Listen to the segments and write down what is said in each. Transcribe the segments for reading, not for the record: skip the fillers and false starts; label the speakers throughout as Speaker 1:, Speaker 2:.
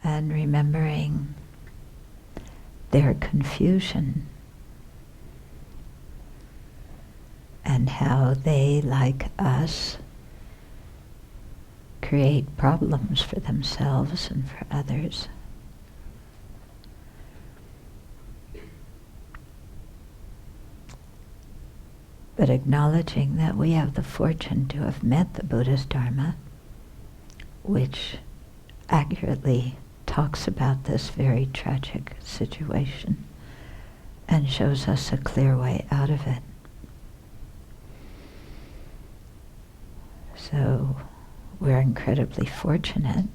Speaker 1: and remembering their confusion and how they, like us, create problems for themselves and for others. But acknowledging that we have the fortune to have met the Buddha's Dharma, which accurately talks about this very tragic situation and shows us a clear way out of it. So we're incredibly fortunate,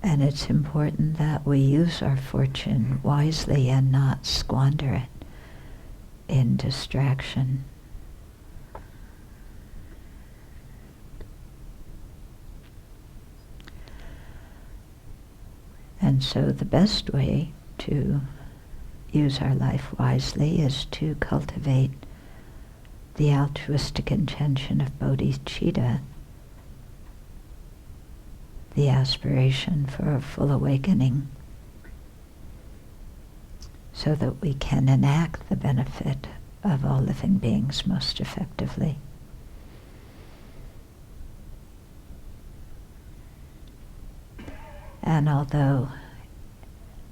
Speaker 1: and it's important that we use our fortune wisely and not squander it in distraction. And so the best way to use our life wisely is to cultivate the altruistic intention of bodhicitta, the aspiration for a full awakening, so that we can enact the benefit of all living beings most effectively. And although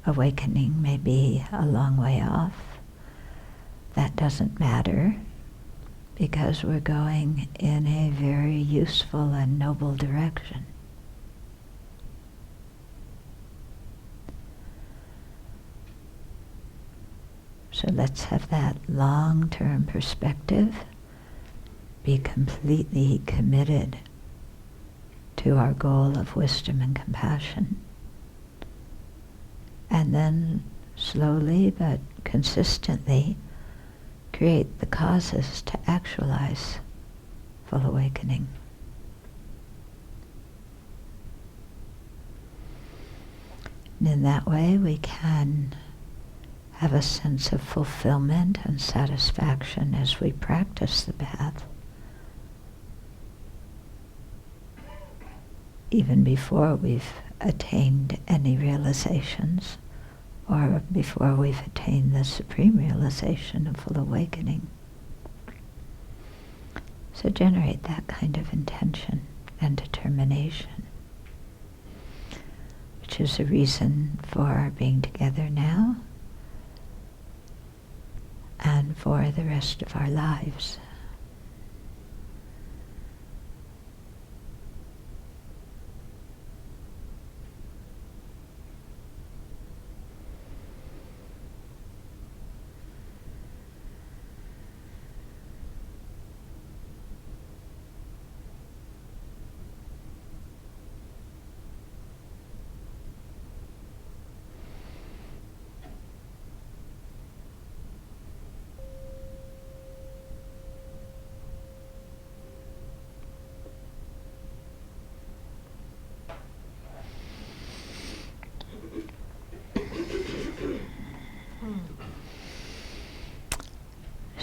Speaker 1: awakening may be a long way off, that doesn't matter, because we're going in a very useful and noble direction. So let's have that long-term perspective, be completely committed to our goal of wisdom and compassion, and then slowly but consistently create the causes to actualize full awakening. And in that way we can have a sense of fulfillment and satisfaction as we practice the path, even before we've attained any realizations, or before we've attained the supreme realization of full awakening. So generate that kind of intention and determination, which is a reason for our being together now and for the rest of our lives.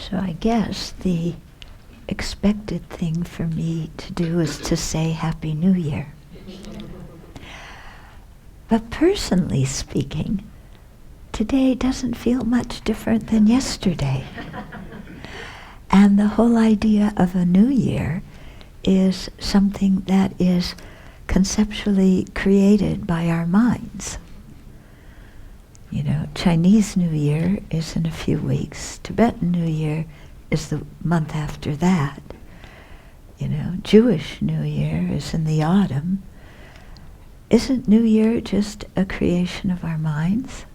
Speaker 1: So I guess the expected thing for me to do is to say Happy New Year. But personally speaking, today doesn't feel much different than yesterday. And the whole idea of a new year is something that is conceptually created by our minds. You know, Chinese New Year is in a few weeks. Tibetan New Year is the month after that. You know, Jewish New Year is in the autumn. Isn't New Year just a creation of our minds?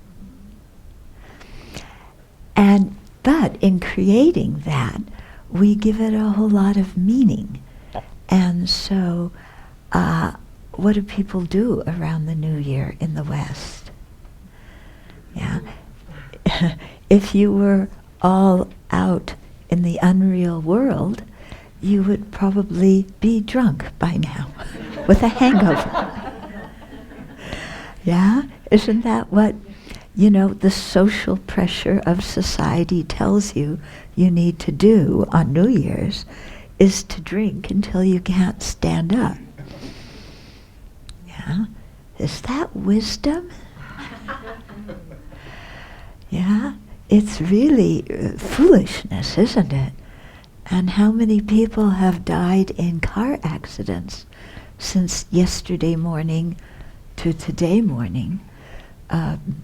Speaker 1: But in creating that, we give it a whole lot of meaning. And so, what do people do around the New Year in the West? Yeah, if you were all out in the unreal world, you would probably be drunk by now with a hangover. Yeah, isn't that what, you know, the social pressure of society tells you need to do on New Year's, is to drink until you can't stand up. Yeah? Is that wisdom? Yeah? It's really foolishness, isn't it? And how many people have died in car accidents since yesterday morning to today morning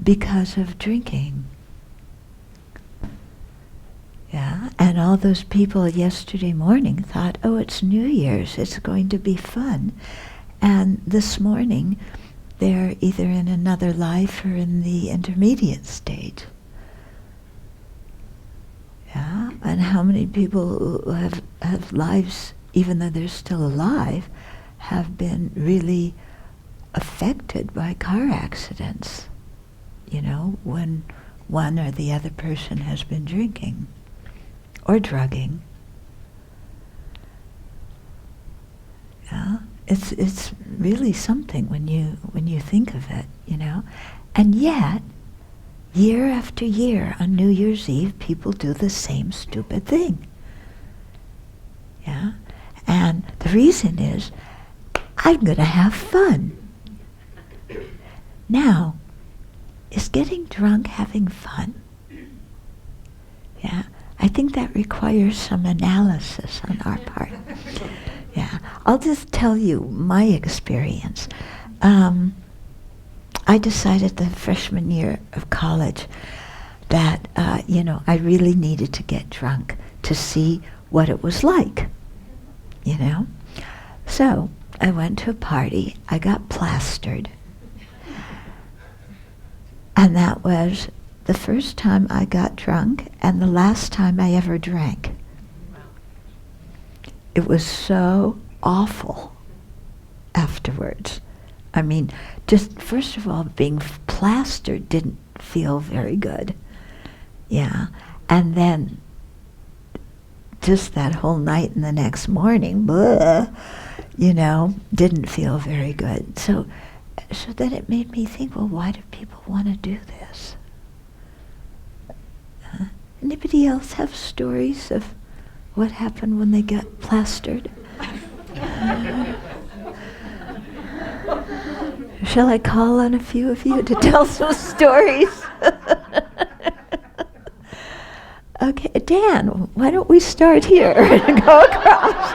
Speaker 1: because of drinking? Yeah, and all those people yesterday morning thought, oh, it's New Year's, it's going to be fun. And this morning, they're either in another life or in the intermediate state. Yeah, and how many people who have lives, even though they're still alive, have been really affected by car accidents, you know, when one or the other person has been drinking or drugging. Yeah, it's really something when you think of it, you know. And yet, year after year on New Year's Eve, people do the same stupid thing. Yeah, and the reason is, I'm gonna have fun. Now, is getting drunk having fun? Yeah, I think that requires some analysis on our part. Yeah, I'll just tell you my experience. I decided the freshman year of college that, I really needed to get drunk to see what it was like, you know? So I went to a party, I got plastered, and that was the first time I got drunk and the last time I ever drank. It was so awful afterwards. I mean, just first of all, being plastered didn't feel very good. Yeah. And then just that whole night and the next morning, didn't feel very good. So then it made me think, well, why do people want to do this? Anybody else have stories of what happened when they got plastered? Shall I call on a few of you to tell some stories? Okay, Dan, why don't we start here and go across?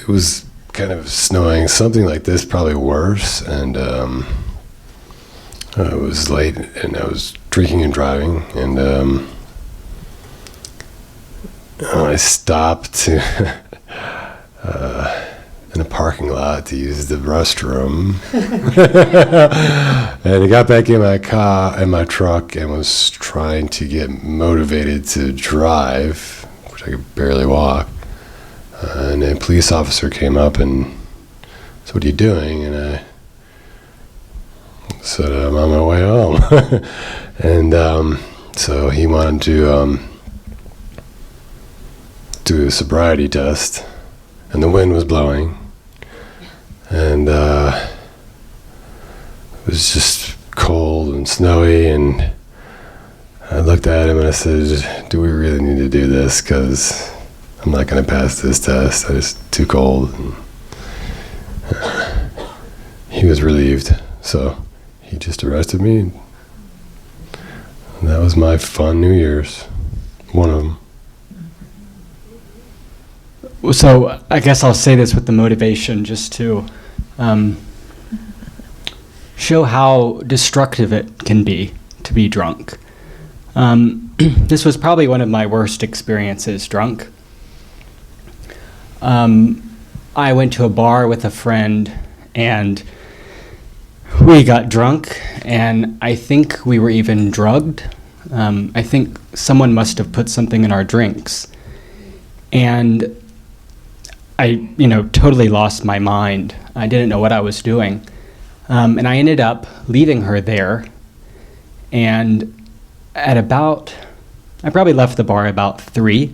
Speaker 2: It was kind of snowing, something like this, probably worse, and it was late, and I was drinking and driving, and I stopped in a parking lot to use the restroom, and I got back in my car, in my truck, and was trying to get motivated to drive, which I could barely walk. And a police officer came up and said, "What are you doing?" And I said, "I'm on my way home." And so he wanted to do a sobriety test, and the wind was blowing, and it was just cold and snowy, and I looked at him and I said, "Do we really need to do this? Because I'm not going to pass this test. It's too cold." And he was relieved, so he just arrested me. And that was my fun New Year's, one of them.
Speaker 3: So I guess I'll say this with the motivation just to show how destructive it can be to be drunk. This was probably one of my worst experiences drunk. I went to a bar with a friend and we got drunk, and I think we were even drugged. I think someone must have put something in our drinks. And I, totally lost my mind. I didn't know what I was doing. And I ended up leaving her there. And I probably left the bar about 3.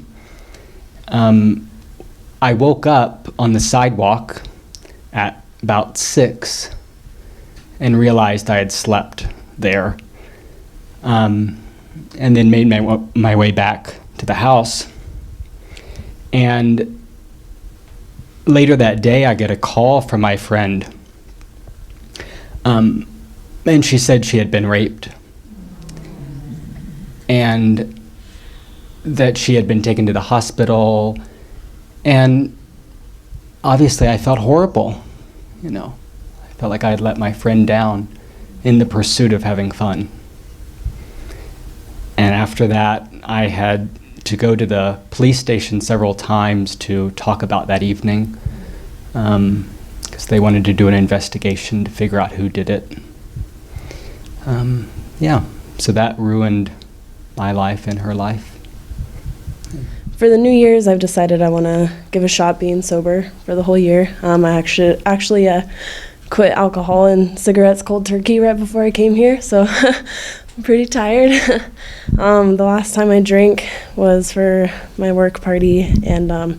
Speaker 3: I woke up on the sidewalk at about 6 and realized I had slept there. And then made my way back to the house. And later that day, I get a call from my friend. And she said she had been raped. And that she had been taken to the hospital. And obviously I felt horrible, you know. I felt like I had let my friend down in the pursuit of having fun. And after that, I had to go to the police station several times to talk about that evening, because they wanted to do an investigation to figure out who did it. So that ruined my life and her life.
Speaker 4: For the New Year's, I've decided I want to give a shot being sober for the whole year. I actually quit alcohol and cigarettes cold turkey right before I came here, so I'm pretty tired. The last time I drank was for my work party, and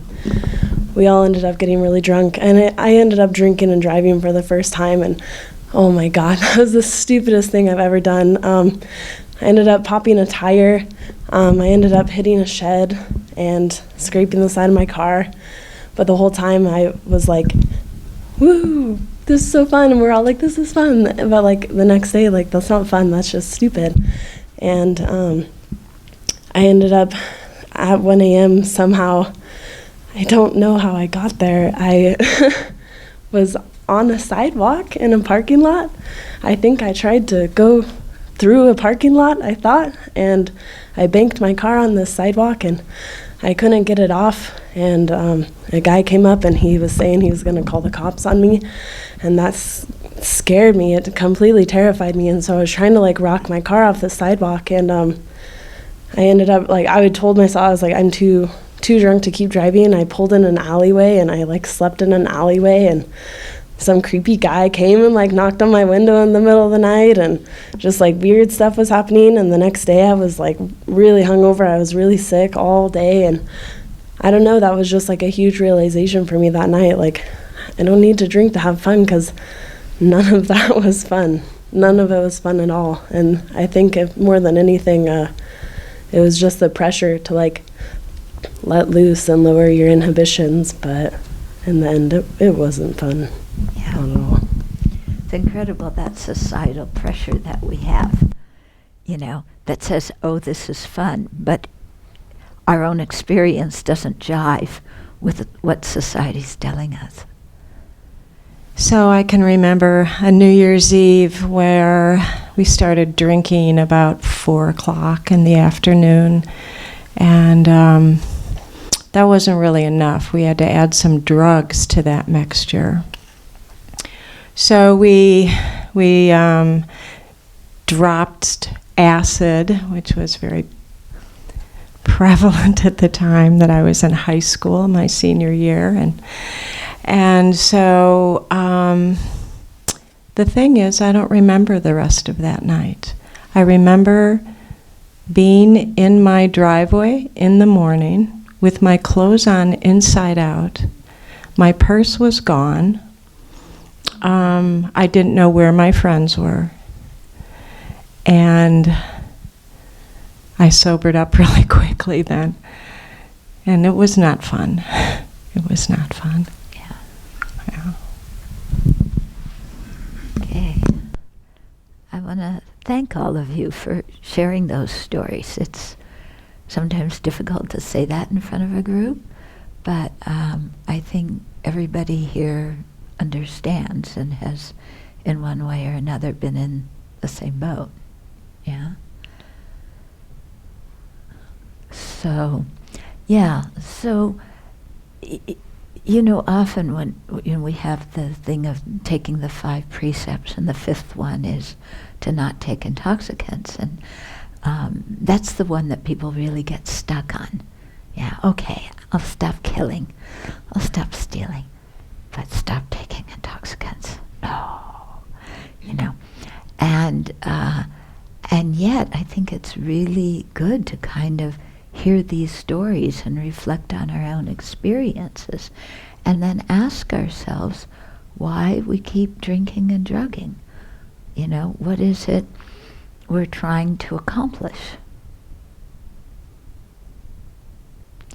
Speaker 4: we all ended up getting really drunk. And I ended up drinking and driving for the first time, and oh my God, that was the stupidest thing I've ever done. I ended up popping a tire. I ended up hitting a shed and scraping the side of my car. But the whole time I was like, woo, this is so fun. And we're all like, this is fun. But like the next day, like, that's not fun. That's just stupid. And I ended up at 1 a.m. somehow. I don't know how I got there. I was on a sidewalk in a parking lot. I think I tried to go through a parking lot, I thought, and I banked my car on the sidewalk, and I couldn't get it off, and a guy came up, and he was saying he was going to call the cops on me, and that scared me. It completely terrified me, and so I was trying to, like, rock my car off the sidewalk, and I ended up, like, I told myself, I was like, I'm too drunk to keep driving. I pulled in an alleyway, and I, like, slept in an alleyway, and some creepy guy came and like knocked on my window in the middle of the night, and just like weird stuff was happening. And the next day I was like really hungover. I was really sick all day, and I don't know, that was just like a huge realization for me that night. Like, I don't need to drink to have fun, because none of that was fun. None of it was fun at all. And I think if more than anything, it was just the pressure to like let loose and lower your inhibitions, but in the end it wasn't fun.
Speaker 1: Yeah.
Speaker 4: Not at all.
Speaker 1: It's incredible, that societal pressure that we have, you know, that says, oh, this is fun, but our own experience doesn't jive with what society's telling us.
Speaker 5: So I can remember a New Year's Eve where we started drinking about 4 o'clock in the afternoon, and that wasn't really enough. We had to add some drugs to that mixture. So we dropped acid, which was very prevalent at the time that I was in high school, my senior year, and so the thing is, I don't remember the rest of that night. I remember being in my driveway in the morning with my clothes on inside out. My purse was gone. I didn't know where my friends were. And I sobered up really quickly then. And it was not fun. It was not fun. Yeah.
Speaker 1: Okay. I want to thank all of you for sharing those stories. It's sometimes difficult to say that in front of a group, but I think everybody here understands and has, in one way or another, been in the same boat. Yeah? So, you know, often when we have the thing of taking the 5 precepts, and the 5th one is to not take intoxicants, and that's the one that people really get stuck on. Yeah, okay, I'll stop killing, I'll stop stealing, but stop taking intoxicants. No, you know, and yet I think it's really good to kind of hear these stories and reflect on our own experiences, and then ask ourselves why we keep drinking and drugging. You know, what is it we're trying to accomplish?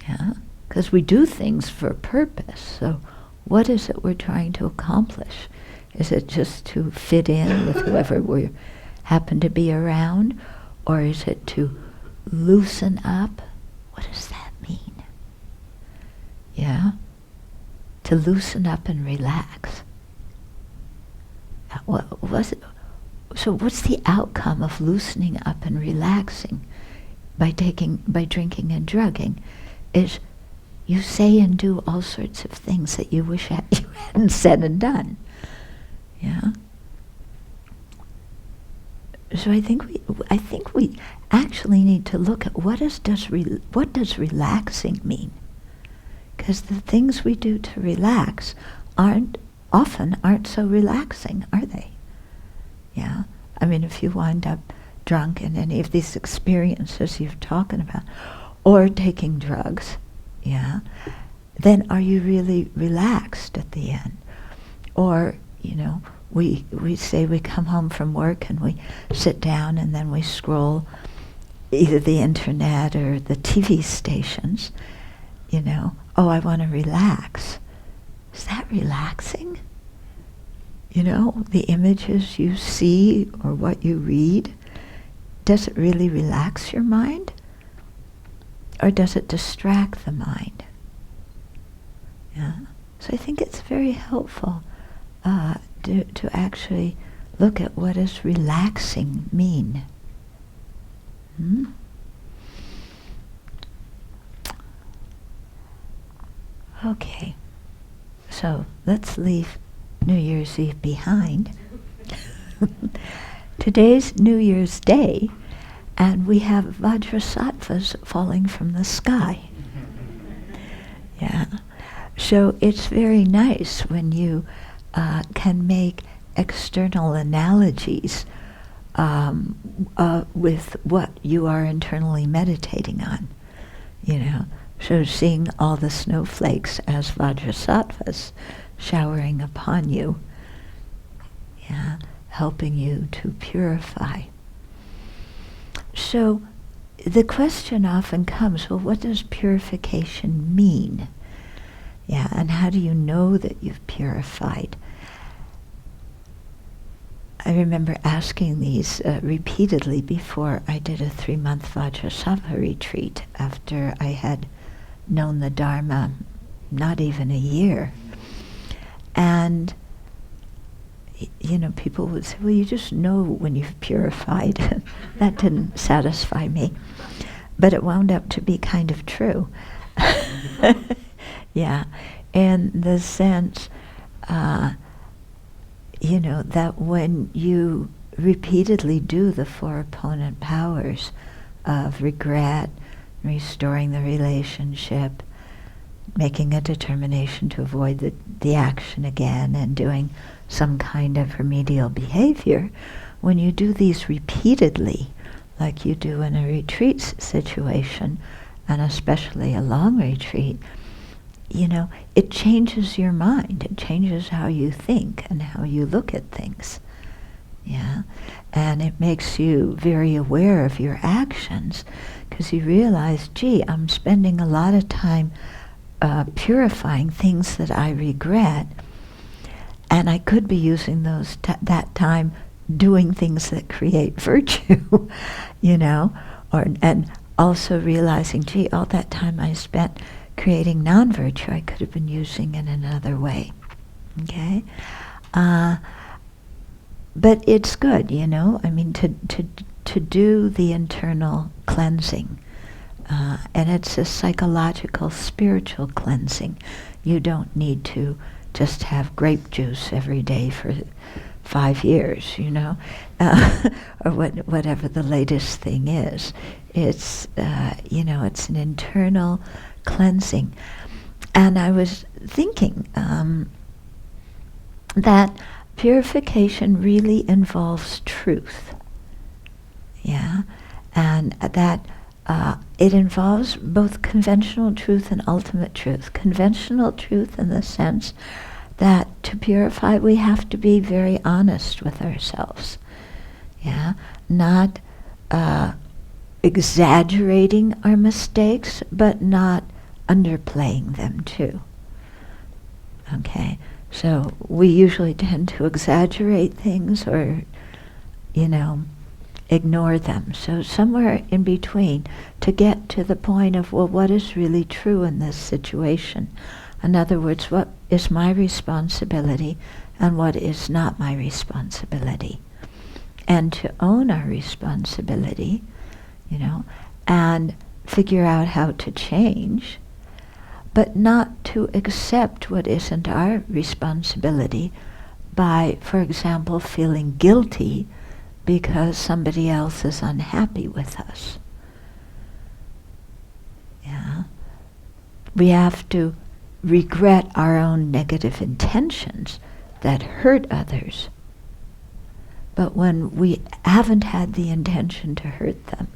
Speaker 1: Yeah. Because we do things for a purpose. So what is it we're trying to accomplish? Is it just to fit in with whoever we happen to be around? Or is it to loosen up? What does that mean? Yeah? To loosen up and relax. What was it? So what's the outcome of loosening up and relaxing by drinking and drugging? Is you say and do all sorts of things that you wish you hadn't said and done. Yeah. So I think we actually need to look at what does relaxing mean? Because the things we do to relax aren't so relaxing, are they? Yeah. I mean, if you wind up drunk in any of these experiences you're talking about, or taking drugs, yeah, then are you really relaxed at the end? Or, we say we come home from work and we sit down and then we scroll either the internet or the TV stations, oh, I want to relax. Is that relaxing? The images you see or what you read, does it really relax your mind? Or does it distract the mind? Yeah. So I think it's very helpful to actually look at what does relaxing mean. Okay. So let's leave New Year's Eve behind. Today's New Year's Day, and we have Vajrasattvas falling from the sky. Yeah. So it's very nice when you can make external analogies with what you are internally meditating on. So seeing all the snowflakes as Vajrasattvas showering upon you, yeah, helping you to purify. So the question often comes, well, what does purification mean? Yeah, and how do you know that you've purified? I remember asking these repeatedly before I did a 3-month Vajrasattva retreat after I had known the Dharma not even a year. And people would say, well, you just know when you've purified. That didn't satisfy me. But it wound up to be kind of true. Yeah, in the sense, that when you repeatedly do the 4 opponent powers of regret, restoring the relationship, making a determination to avoid the action again, and doing some kind of remedial behavior, when you do these repeatedly, like you do in a retreat situation, and especially a long retreat, it changes your mind. It changes how you think and how you look at things. Yeah, and it makes you very aware of your actions, because you realize, gee, I'm spending a lot of time purifying things that I regret, and I could be using that time doing things that create virtue, and also realizing, gee, all that time I spent creating non-virtue, I could have been using in another way. Okay, but it's good, to do the internal cleansing. And it's a psychological, spiritual cleansing. You don't need to just have grape juice every day for 5 years, or whatever the latest thing is. It's, it's an internal cleansing. And I was thinking that purification really involves truth. Yeah, and that it involves both conventional truth and ultimate truth. Conventional truth in the sense that to purify we have to be very honest with ourselves. Yeah, not exaggerating our mistakes, but not underplaying them too. Okay, so we usually tend to exaggerate things or, ignore them. So somewhere in between, to get to the point of, well, what is really true in this situation? In other words, what is my responsibility and what is not my responsibility? And to own our responsibility, and figure out how to change, but not to accept what isn't our responsibility by, for example, feeling guilty because somebody else is unhappy with us. Yeah. We have to regret our own negative intentions that hurt others. But when we haven't had the intention to hurt them,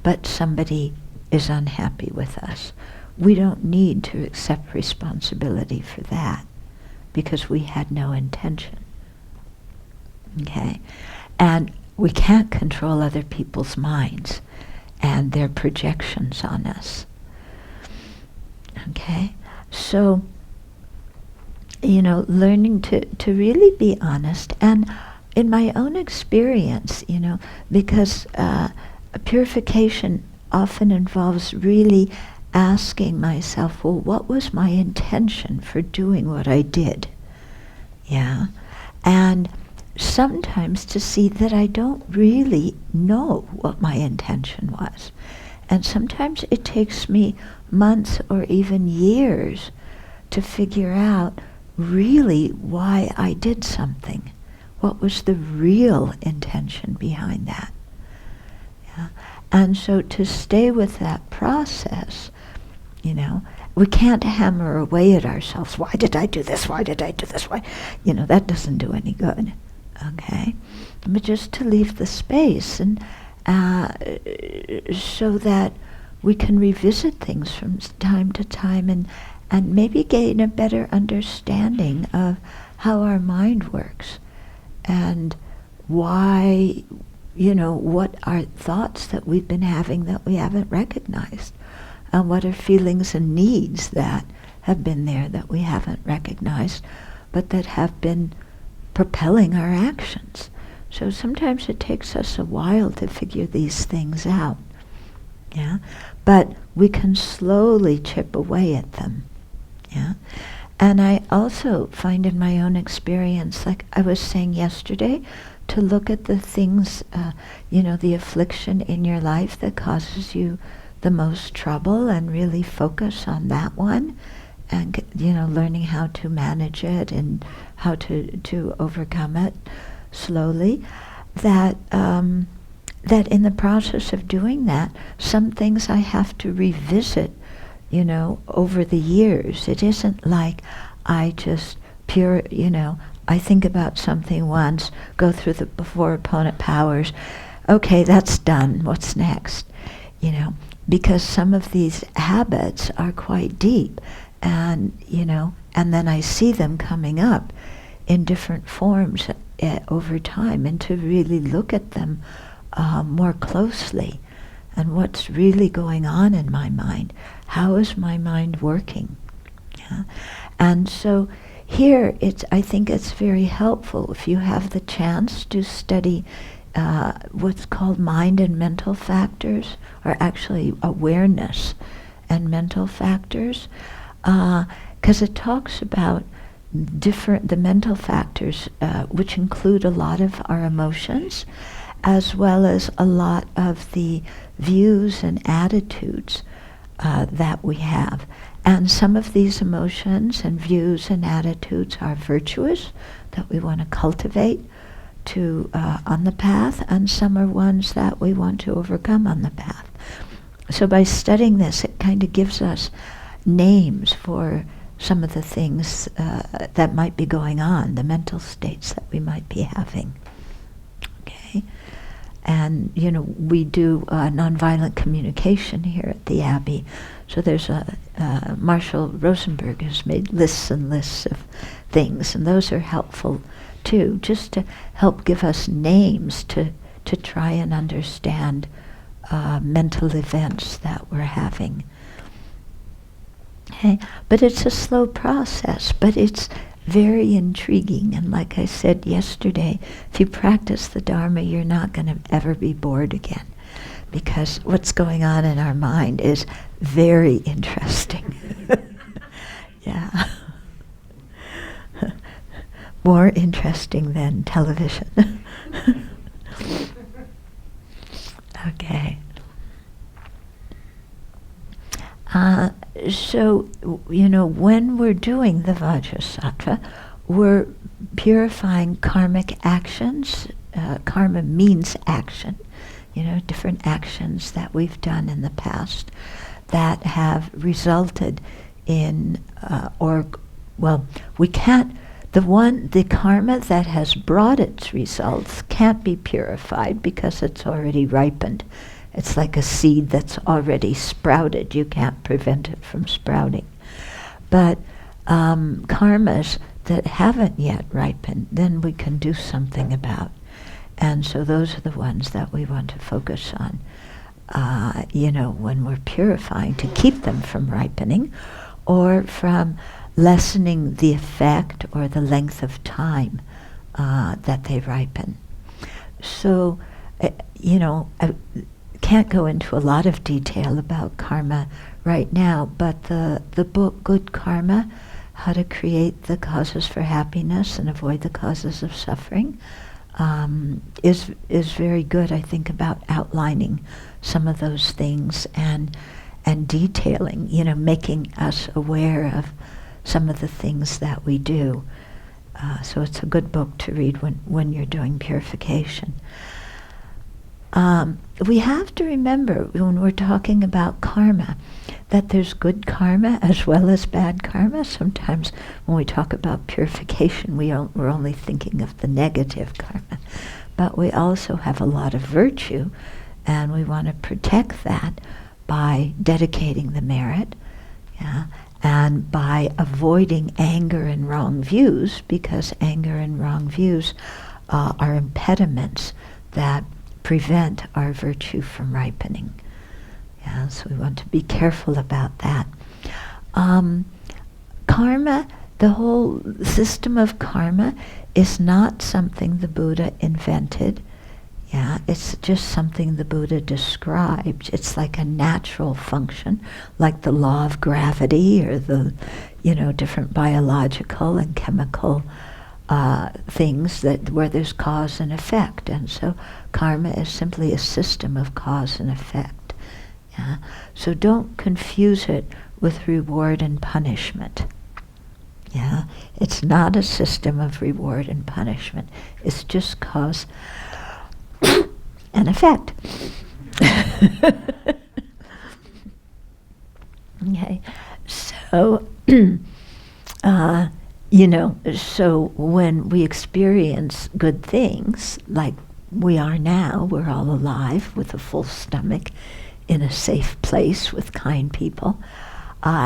Speaker 1: but somebody is unhappy with us, we don't need to accept responsibility for that because we had no intention. Okay? And we can't control other people's minds and their projections on us. Okay? So, learning to really be honest, and in my own experience, because purification often involves really asking myself, well, what was my intention for doing what I did? Yeah. And sometimes to see that I don't really know what my intention was. And sometimes it takes me months or even years to figure out really why I did something. What was the real intention behind that? Yeah. And so to stay with that process, we can't hammer away at ourselves. Why did I do this? Why did I do this? Why? That doesn't do any good. Okay? But just to leave the space and so that we can revisit things from time to time and maybe gain a better understanding of how our mind works and why, what are thoughts that we've been having that we haven't recognized, and what are feelings and needs that have been there that we haven't recognized, but that have been propelling our actions. So sometimes it takes us a while to figure these things out. Yeah, but we can slowly chip away at them. Yeah, and I also find in my own experience, like I was saying yesterday, to look at the things, the affliction in your life that causes you the most trouble and really focus on that one, and learning how to manage it and how to overcome it slowly. That in the process of doing that, some things I have to revisit, over the years. It isn't like I just I think about something once, go through the four opponent powers, okay, that's done, what's next? Because some of these habits are quite deep, and then I see them coming up in different forms over time, and to really look at them more closely, and what's really going on in my mind. How is my mind working? Yeah? And so here, I think it's very helpful if you have the chance to study what's called mind and mental factors, or actually awareness and mental factors, because it talks about the mental factors, which include a lot of our emotions, as well as a lot of the views and attitudes that we have. And some of these emotions and views and attitudes are virtuous, that we want to cultivate on the path, and some are ones that we want to overcome on the path. So by studying this, it kind of gives us names for some of the things that might be going on, the mental states that we might be having. Okay? And, we do nonviolent communication here at the Abbey. So there's Marshall Rosenberg has made lists and lists of things, and those are helpful too, just to help give us names to try and understand mental events that we're having. Okay? But it's a slow process, but it's very intriguing. And like I said yesterday, if you practice the Dharma, you're not going to ever be bored again, because what's going on in our mind is very interesting. Yeah. More interesting than television. Okay. So, when we're doing the Vajrasattva, we're purifying karmic actions. Karma means action. Different actions that we've done in the past that have resulted in, we can't, the karma that has brought its results can't be purified because it's already ripened. It's like a seed that's already sprouted. You can't prevent it from sprouting. But karmas that haven't yet ripened, then we can do something about. And so those are the ones that we want to focus on, when we're purifying, to keep them from ripening or from lessening the effect or the length of time that they ripen. So, I can't go into a lot of detail about karma right now, but the book Good Karma, How to Create the Causes for Happiness and Avoid the Causes of Suffering, is very good, I think, about outlining some of those things and detailing, making us aware of some of the things that we do. So it's a good book to read when you're doing purification. We have to remember when we're talking about karma that there's good karma as well as bad karma. Sometimes when we talk about purification, we're only thinking of the negative karma. But we also have a lot of virtue, and we want to protect that by dedicating the merit, and by avoiding anger and wrong views, because anger and wrong views are impediments that prevent our virtue from ripening. So we want to be careful about that. Karma, the whole system of karma, is not something the Buddha invented. It's just something the Buddha described. It's like a natural function, like the law of gravity or the, different biological and chemical things where there's cause and effect. And so karma is simply a system of cause and effect. So don't confuse it with reward and punishment. It's not a system of reward and punishment. It's just cause and effect. Okay, so so when we experience good things, like we are now, we're all alive with a full stomach in a safe place with kind people.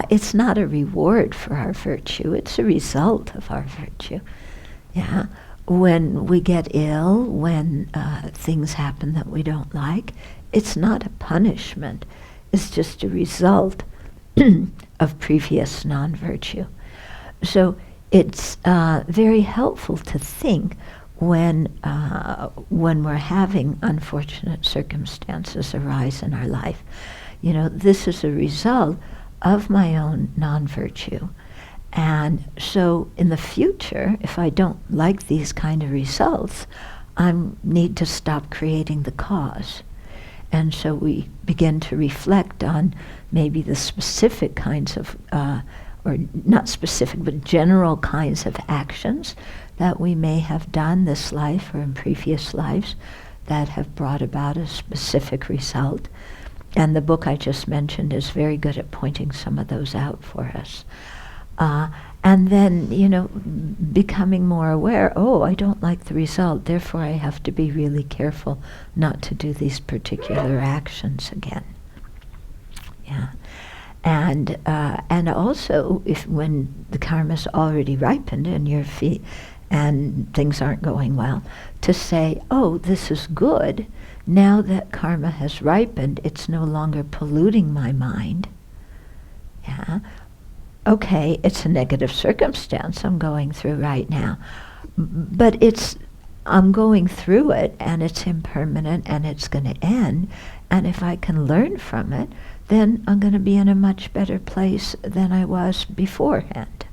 Speaker 1: It's not a reward for our virtue, it's a result of our virtue. When we get ill, when things happen that we don't like, it's not a punishment, it's just a result of previous non-virtue. So it's very helpful to think when we're having unfortunate circumstances arise in our life. This is a result of my own non-virtue. And so in the future, if I don't like these kind of results, I need to stop creating the cause. And so we begin to reflect on maybe the specific kinds of, or not specific, but general kinds of actions that we may have done this life or in previous lives that have brought about a specific result. And the book I just mentioned is very good at pointing some of those out for us. And then, becoming more aware, I don't like the result, therefore I have to be really careful not to do these particular actions again. And also, when the karma's already ripened in your feet and things aren't going well, to say, this is good. Now that karma has ripened, it's no longer polluting my mind. okay, it's a negative circumstance I'm going through right now, but I'm going through it, and it's impermanent, and it's going to end, and if I can learn from it, then I'm going to be in a much better place than I was beforehand.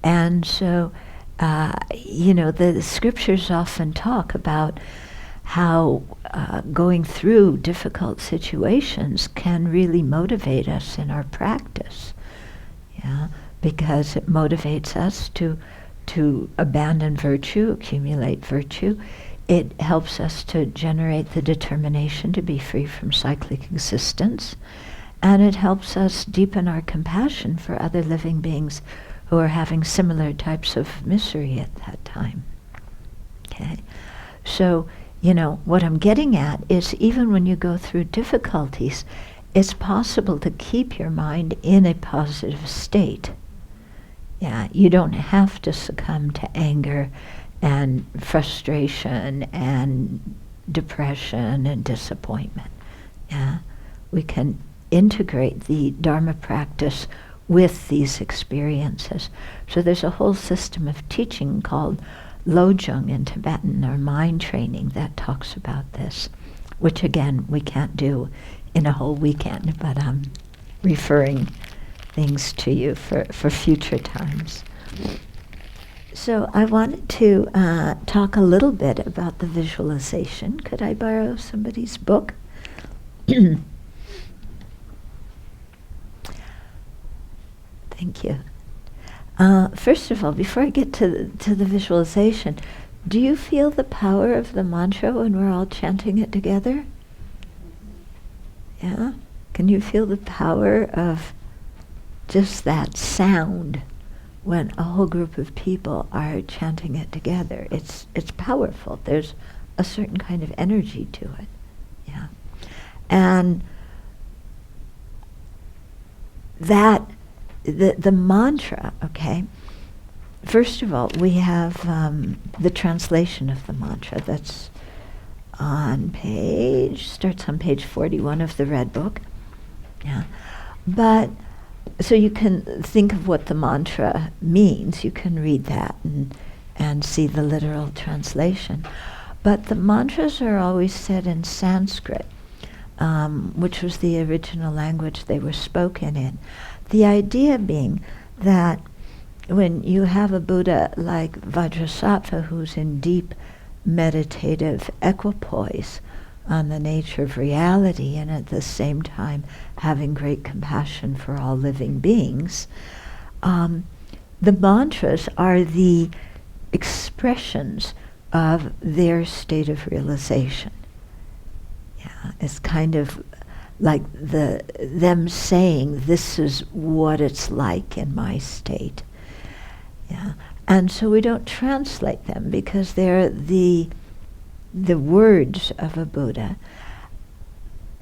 Speaker 1: And so, the scriptures often talk about how going through difficult situations can really motivate us in our practice, because it motivates us to abandon virtue, accumulate virtue. It helps us to generate the determination to be free from cyclic existence, and it helps us deepen our compassion for other living beings who are having similar types of misery at that time. Okay? So, what I'm getting at is even when you go through difficulties, it's possible to keep your mind in a positive state. You don't have to succumb to anger and frustration and depression and disappointment. We can integrate the Dharma practice with these experiences. So there's a whole system of teaching called Lojong in Tibetan, or mind training, that talks about this, which again we can't do in a whole weekend, but I'm referring things to you for future times. So I wanted to talk a little bit about the visualization. Could I borrow somebody's book? Thank you. First of all, before I get to the visualization, do you feel the power of the mantra when we're all chanting it together? Yeah? Can you feel the power of just that sound when a whole group of people are chanting it together? It's powerful. There's a certain kind of energy to it. Yeah. And that the mantra, okay, first of all, we have the translation of the mantra that's starts on page 41 of the Red Book. Yeah. But, so you can think of what the mantra means. You can read that and see the literal translation. But the mantras are always said in Sanskrit, which was the original language they were spoken in. The idea being that when you have a Buddha like Vajrasattva, who's in deep meditative equipoise on the nature of reality, and at the same time having great compassion for all living beings, the mantras are the expressions of their state of realization. Yeah, it's kind of like them saying, this is what it's like in my state. Yeah. And so we don't translate them because they're the words of a Buddha.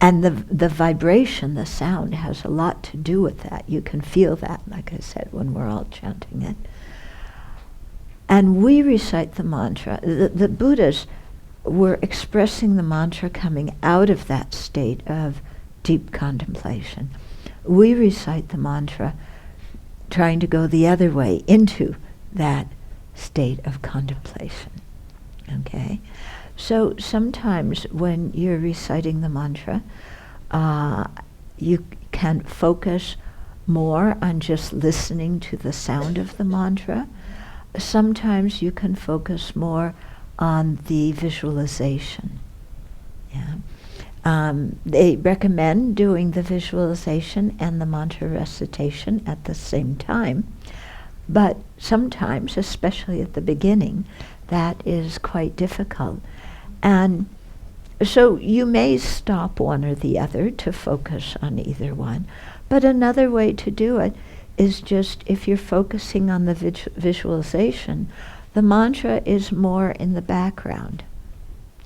Speaker 1: And the vibration, the sound, has a lot to do with that. You can feel that, like I said, when we're all chanting it. And we recite the mantra. The Buddhas were expressing the mantra coming out of that state of deep contemplation. We recite the mantra trying to go the other way into that state of contemplation. Okay? So sometimes when you're reciting the mantra, you can focus more on just listening to the sound of the mantra. Sometimes you can focus more on the visualization. Yeah. They recommend doing the visualization and the mantra recitation at the same time, but sometimes, especially at the beginning, that is quite difficult. And so you may stop one or the other to focus on either one, but another way to do it is just, if you're focusing on the visualization, the mantra is more in the background.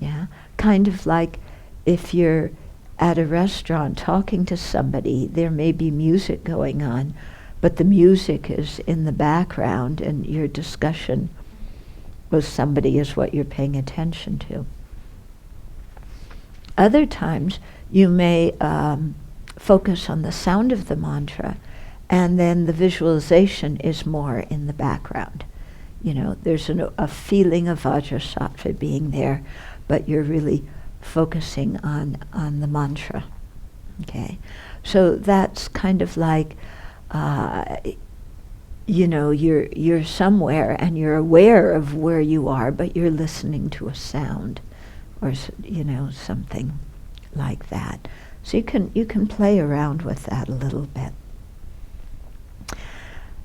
Speaker 1: Yeah, kind of like if you're at a restaurant talking to somebody, there may be music going on, but the music is in the background and your discussion with somebody is what you're paying attention to. Other times you may focus on the sound of the mantra And then the visualization is more in the background. You know, there's a feeling of Vajrasattva being there, but you're really focusing on the mantra. Okay, so that's kind of like, you know, you're somewhere and you're aware of where you are, but you're listening to a sound, or you know, something like that. So you can play around with that a little bit.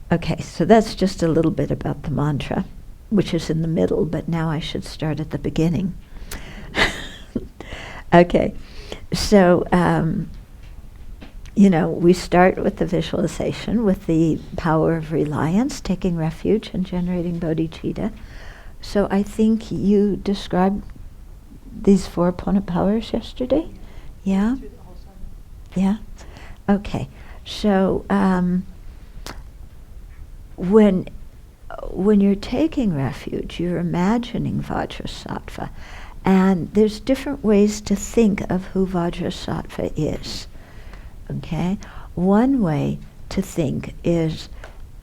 Speaker 1: Okay, so that's just a little bit about the mantra, which is in the middle, but now I should start at the beginning. Okay, so you know, we start with the visualization, with the power of reliance, taking refuge and generating bodhicitta. So I think you described these 4 opponent powers yesterday? Yeah? Yeah? Okay. So when you're taking refuge, you're imagining Vajrasattva. And there's different ways to think of who Vajrasattva is. Okay? One way to think is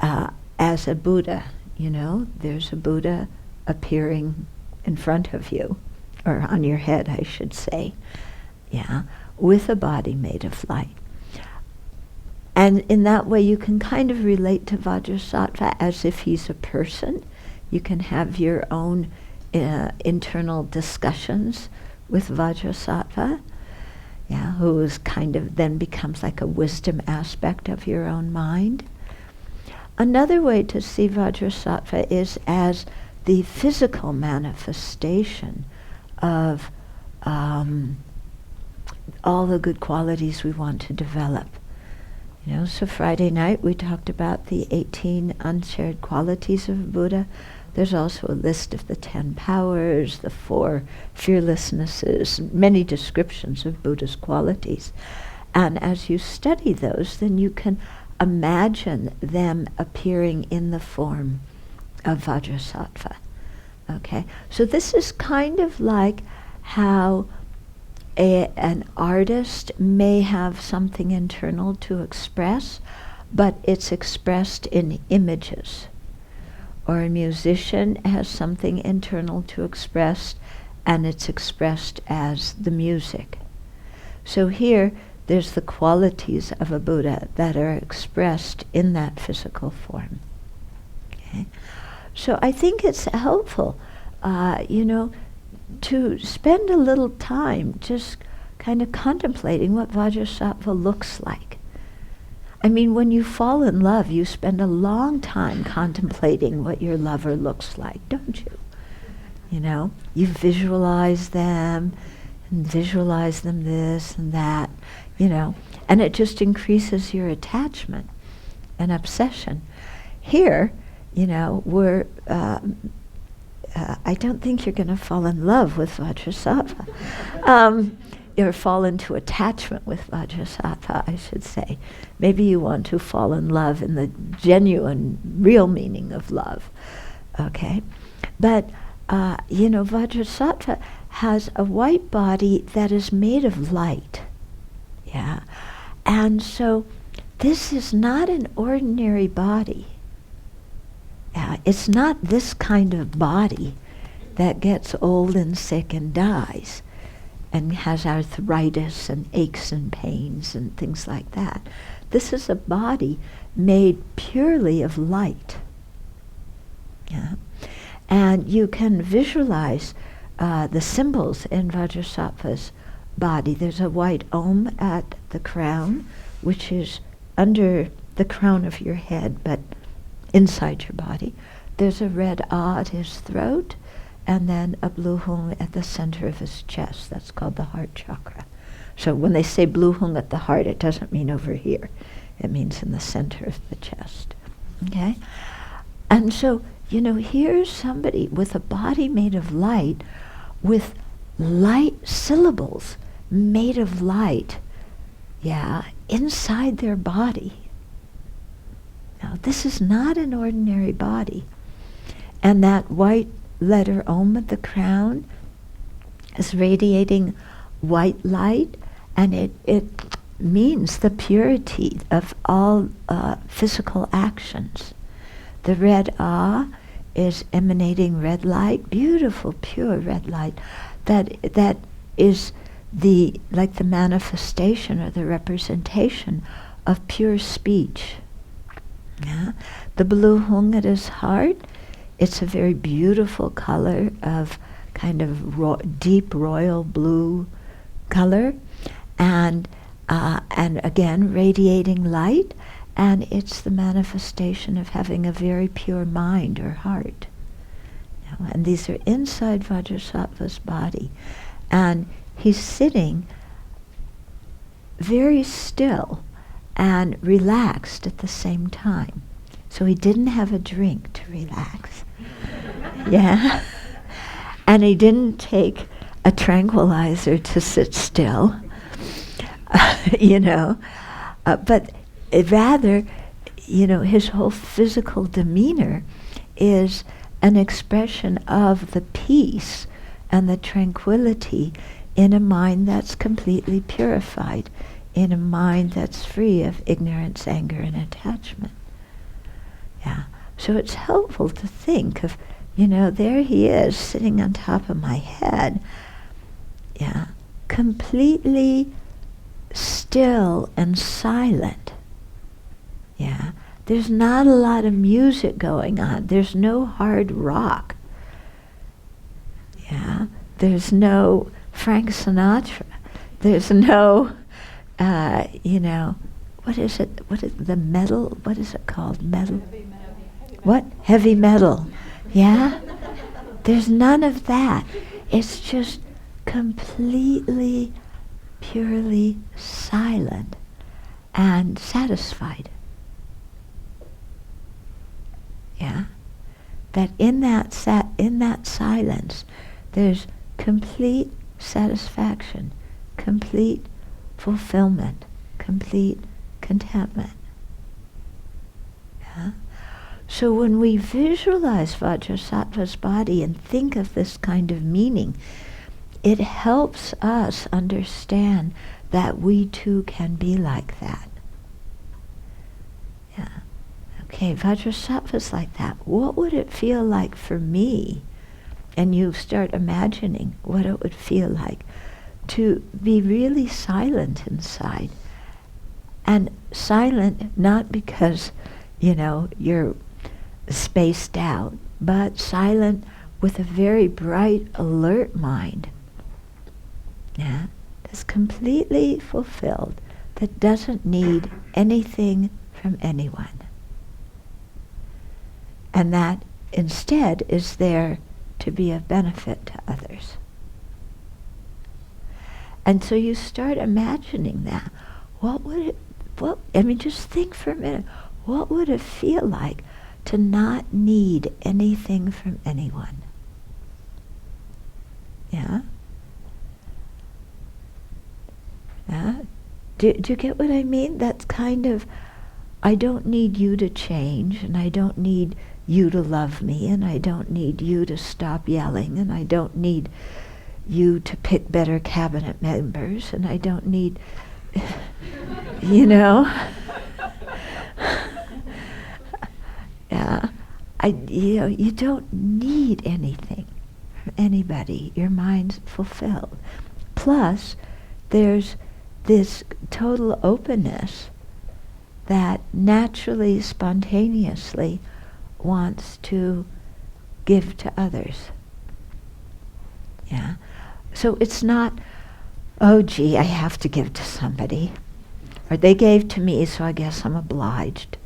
Speaker 1: as a Buddha. You know, there's a Buddha appearing in front of you, or on your head, I should say. Yeah? With a body made of light. And in that way, you can kind of relate to Vajrasattva as if he's a person. You can have your own internal discussions with Vajrasattva, yeah, who is kind of then becomes like a wisdom aspect of your own mind. Another way to see Vajrasattva is as the physical manifestation of all the good qualities we want to develop. You know, so Friday night we talked about the 18 unshared qualities of Buddha. There's also a list of the 10 powers, the 4 fearlessnesses, many descriptions of Buddha's qualities. And as you study those, then you can imagine them appearing in the form of Vajrasattva. Okay? So this is kind of like how an artist may have something internal to express, but it's expressed in images. Or a musician has something internal to express, and it's expressed as the music. So here, there's the qualities of a Buddha that are expressed in that physical form. Okay? So I think it's helpful, you know, to spend a little time just kind of contemplating what Vajrasattva looks like. I mean, when you fall in love, you spend a long time contemplating what your lover looks like, don't you? You know, you visualize them, and visualize them this and that, you know, and it just increases your attachment and obsession. Here, you know, we're, I don't think you're going to fall in love with Vajrasattva. Or fall into attachment with Vajrasattva, I should say. Maybe you want to fall in love in the genuine, real meaning of love. Okay? But, you know, Vajrasattva has a white body that is made of light. Yeah? And so this is not an ordinary body. It's not this kind of body that gets old and sick and dies and has arthritis and aches and pains and things like that. This is a body made purely of light. Yeah? And you can visualize the symbols in Vajrasattva's body. There's a white Om at the crown, which is under the crown of your head, but inside your body. There's a red A at his throat, and then a blue hung at the center of his chest. That's called the heart chakra. So when they say blue hung at the heart, it doesn't mean over here. It means in the center of the chest. Okay? And so, you know, here's somebody with a body made of light, with light syllables made of light, yeah, inside their body. Now, this is not an ordinary body. And that white letter Om at the crown is radiating white light, and it means the purity of all physical actions. The red is emanating red light, beautiful, pure red light. That is like the manifestation or the representation of pure speech. Yeah? The blue hung at his heart, it's a very beautiful color of kind of deep royal blue color, and again radiating light, and it's the manifestation of having a very pure mind or heart. You know, and these are inside Vajrasattva's body, and he's sitting very still and relaxed at the same time. So he didn't have a drink to relax. Yeah. And he didn't take a tranquilizer to sit still, you know. But rather, you know, his whole physical demeanor is an expression of the peace and the tranquility in a mind that's completely purified, in a mind that's free of ignorance, anger, and attachment. Yeah. So it's helpful to think of, you know, there he is sitting on top of my head, yeah, completely still and silent. Yeah. There's not a lot of music going on. There's no hard rock. Yeah. There's no Frank Sinatra. There's no, you know, what is it? What is the metal? What is it called? Metal? Heavy metal. What? Heavy metal. Yeah? There's none of that. It's just completely, purely silent and satisfied. Yeah? That in that silence, there's complete satisfaction, complete fulfillment, complete contentment. Yeah? So when we visualize Vajrasattva's body and think of this kind of meaning, it helps us understand that we too can be like that. Yeah. Okay, Vajrasattva's like that. What would it feel like for me? And you start imagining what it would feel like to be really silent inside. And silent not because, you know, you're spaced out, but silent with a very bright, alert mind. Yeah, that's completely fulfilled, that doesn't need anything from anyone. And that instead is there to be of benefit to others. And so you start imagining that. Just think for a minute. What would it feel like to not need anything from anyone? Yeah? Yeah? Do you get what I mean? That's kind of, I don't need you to change, and I don't need you to love me, and I don't need you to stop yelling, and I don't need you to pick better cabinet members, and I don't need, you know. Yeah, you don't need anything from anybody. Your mind's fulfilled. Plus, there's this total openness that naturally, spontaneously wants to give to others. Yeah. So it's not, oh gee, I have to give to somebody. Or they gave to me, so I guess I'm obliged.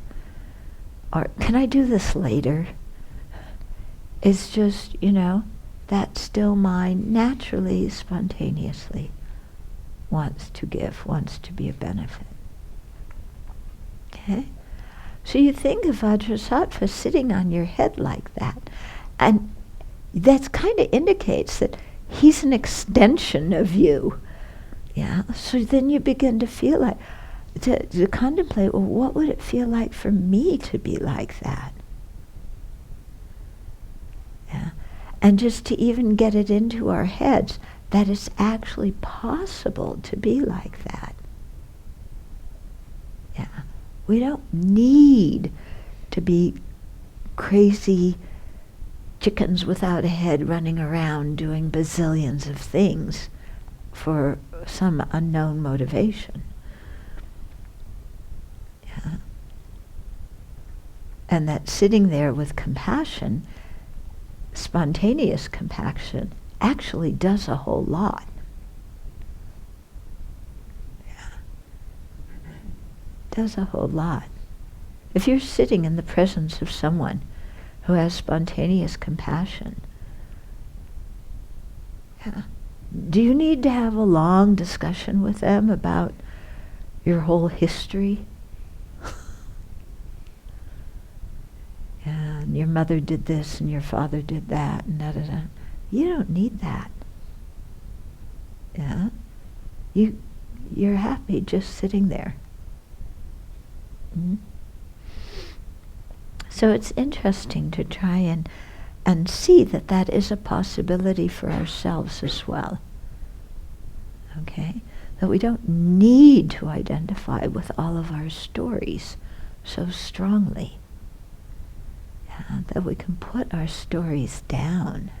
Speaker 1: Or can I do this later? It's just, you know, that still mind naturally, spontaneously wants to give, wants to be a benefit. Okay? So you think of Vajrasattva sitting on your head like that, and that kind of indicates that he's an extension of you. Yeah. So then you begin to feel like, to contemplate, well, what would it feel like for me to be like that? Yeah. And just to even get it into our heads that it's actually possible to be like that. We don't need to be crazy chickens without a head running around doing bazillions of things for some unknown motivation. Yeah. And that sitting there with compassion, spontaneous compassion, actually does a whole lot. Yeah. Does a whole lot. If you're sitting in the presence of someone who has spontaneous compassion, yeah, do you need to have a long discussion with them about your whole history? And your mother did this and your father did that and da da da. You don't need that. Yeah? You're happy just sitting there. Mm-hmm. So it's interesting to try and see that that is a possibility for ourselves as well. Okay? That we don't need to identify with all of our stories so strongly. Yeah? That we can put our stories down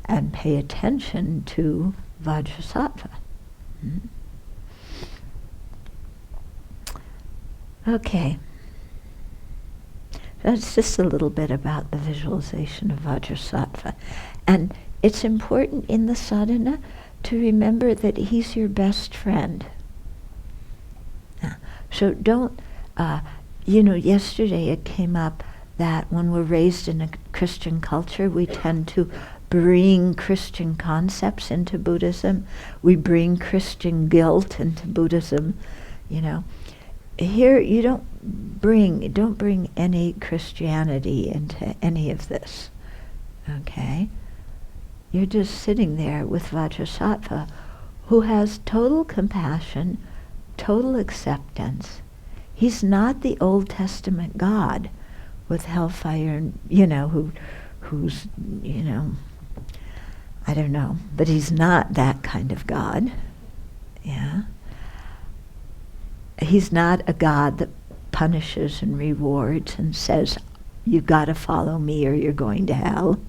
Speaker 1: and pay attention to Vajrasattva. Mm-hmm. Okay. That's just a little bit about the visualization of Vajrasattva. And it's important in the sadhana to remember that he's your best friend. So don't, yesterday it came up that when we're raised in a Christian culture, we tend to bring Christian concepts into Buddhism. We bring Christian guilt into Buddhism, Here, you don't bring any Christianity into any of this, okay? You're just sitting there with Vajrasattva, who has total compassion, total acceptance. He's not the Old Testament God with hellfire and, who's, I don't know, but he's not that kind of God, yeah? He's not a God that punishes and rewards and says, you've got to follow me or you're going to hell.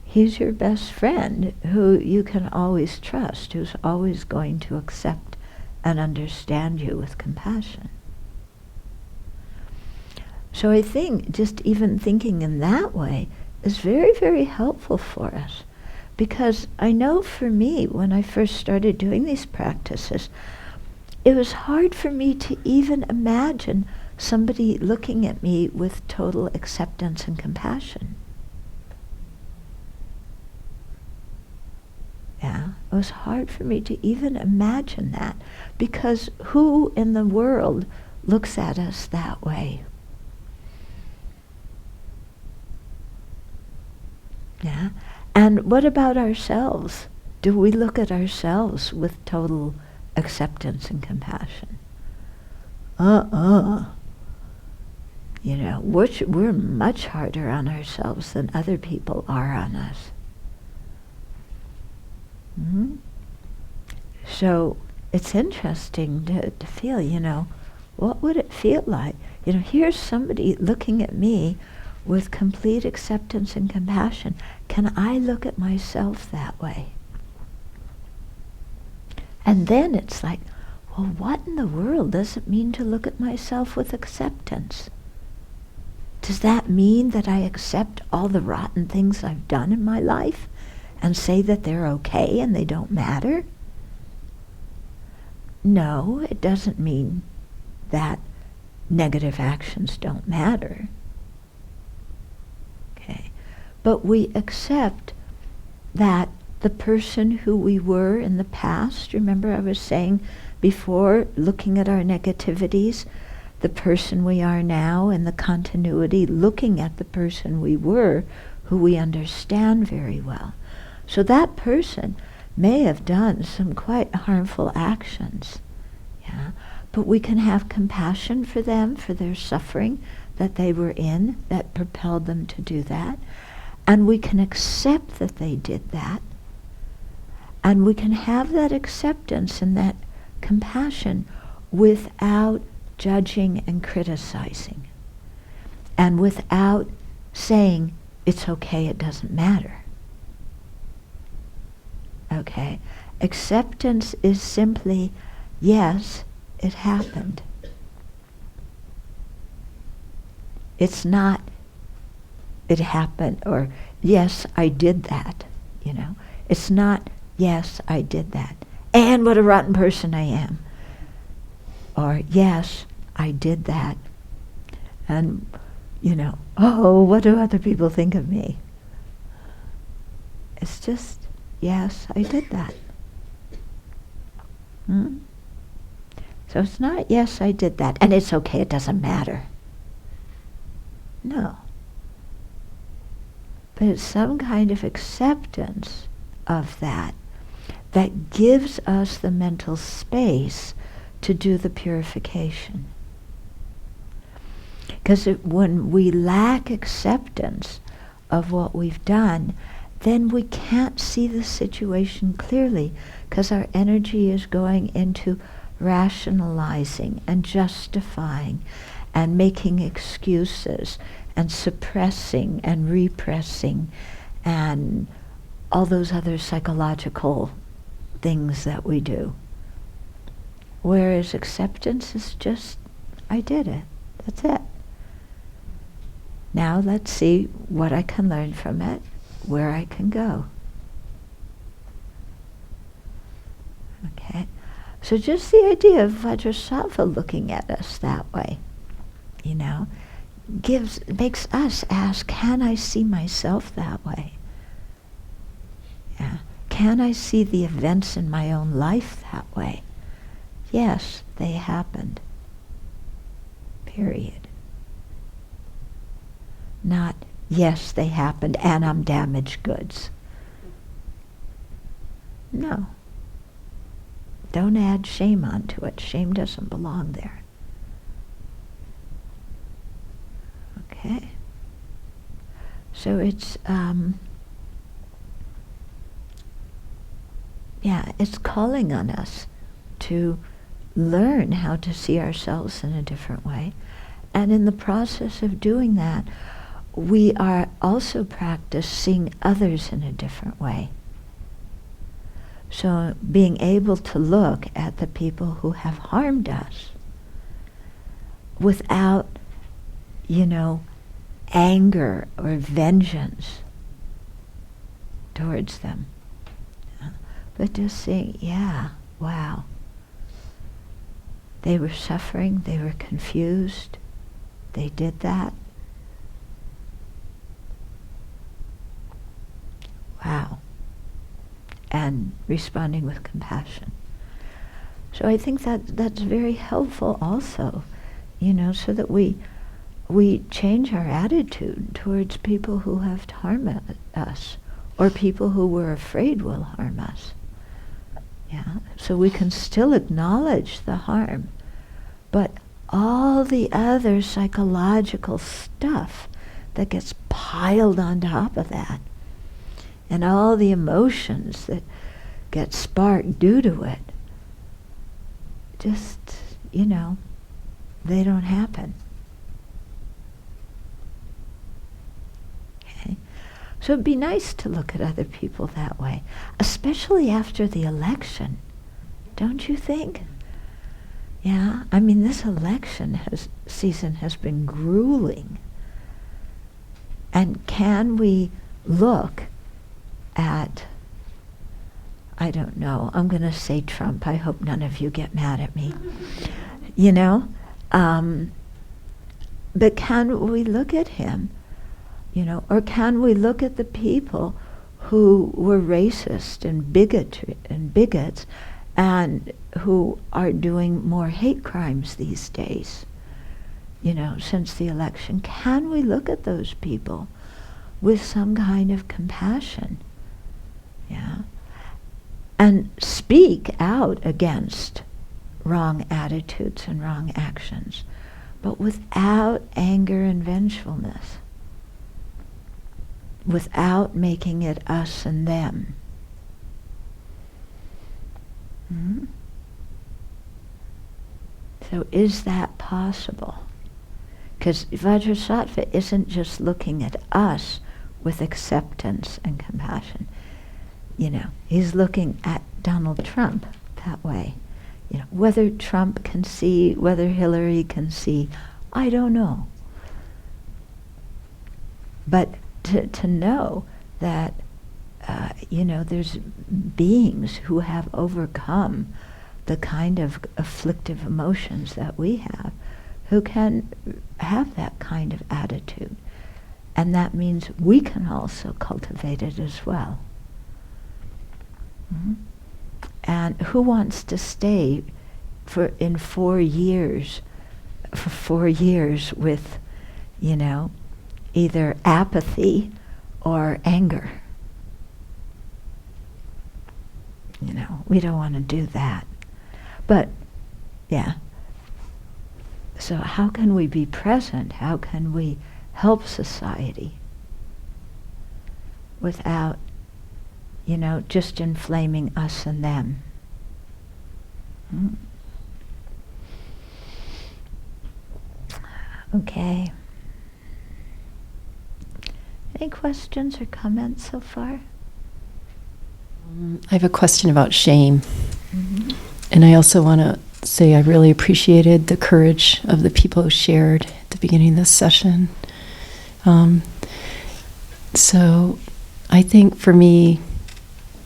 Speaker 1: He's your best friend who you can always trust, who's always going to accept and understand you with compassion. So I think just even thinking in that way is very, very helpful for us. Because I know for me, when I first started doing these practices, it was hard for me to even imagine somebody looking at me with total acceptance and compassion. Yeah, it was hard for me to even imagine that, because who in the world looks at us that way? Yeah. And what about ourselves? Do we look at ourselves with total acceptance and compassion? We're much harder on ourselves than other people are on us. Mm-hmm. So it's interesting to feel, what would it feel like? Here's somebody looking at me with complete acceptance and compassion. Can I look at myself that way? And then it's like, well, what in the world does it mean to look at myself with acceptance? Does that mean that I accept all the rotten things I've done in my life and say that they're okay and they don't matter? No, it doesn't mean that negative actions don't matter. Okay. But we accept that the person who we were in the past, remember I was saying before, looking at our negativities, the person we are now and the continuity, looking at the person we were, who we understand very well. So that person may have done some quite harmful actions, yeah? But we can have compassion for them, for their suffering that they were in, that propelled them to do that. And we can accept that they did that. And we can have that acceptance and that compassion without judging and criticizing, and without saying, it's okay, it doesn't matter. Okay? Acceptance is simply, yes, it happened. It's not, it happened, or yes, I did that, you know. It's not, yes, I did that, and what a rotten person I am. Or, yes, I did that, and, you know, oh, what do other people think of me? It's just, yes, I did that. So it's not, yes, I did that, and it's okay, it doesn't matter. No. But it's some kind of acceptance of that that gives us the mental space to do the purification. Because when we lack acceptance of what we've done, then we can't see the situation clearly, because our energy is going into rationalizing and justifying and making excuses and suppressing and repressing and all those other psychological things that we do. Whereas acceptance is just, I did it. That's it. Now let's see what I can learn from it, where I can go. Okay? So just the idea of Vajrasattva looking at us that way, you know, makes us ask, can I see myself that way? Yeah. Can I see the events in my own life that way? Yes, they happened. Period. Not, yes, they happened and I'm damaged goods. No. Don't add shame onto it. Shame doesn't belong there. Okay. So it's, it's calling on us to learn how to see ourselves in a different way. And in the process of doing that, we are also practicing others in a different way. So being able to look at the people who have harmed us without, anger or vengeance towards them. But just saying, wow. They were suffering, they were confused, they did that. Wow. And responding with compassion. So I think that's very helpful also, so that we change our attitude towards people who have harmed us, or people who we're afraid will harm us. Yeah, so we can still acknowledge the harm, but all the other psychological stuff that gets piled on top of that, and all the emotions that get sparked due to it, just, they don't happen. Okay? So it'd be nice to look at other people that way, especially after the election, don't you think? Yeah, I mean, this election season has been grueling. And can we look at, I don't know, I'm going to say Trump. I hope none of you get mad at me. But can we look at him, or can we look at the people who were racist and bigots and who are doing more hate crimes these days, since the election? Can we look at those people with some kind of compassion? Yeah. And speak out against wrong attitudes and wrong actions, but without anger and vengefulness, without making it us and them. Mhm. So is that possible? Because Vajrasattva isn't just looking at us with acceptance and compassion. He's looking at Donald Trump that way. Whether Trump can see, whether Hillary can see, I don't know. But to know that, there's beings who have overcome the kind of afflictive emotions that we have, who can have that kind of attitude. And that means we can also cultivate it as well. Mm-hmm. And who wants to stay for 4 years with, either apathy or anger? We don't want to do that. But, yeah. So how can we be present? How can we help society without, just inflaming us and them? Okay. Any questions or comments so far?
Speaker 6: I have a question about shame. And I also want to say I really appreciated the courage of the people who shared at the beginning of this session. So I think for me,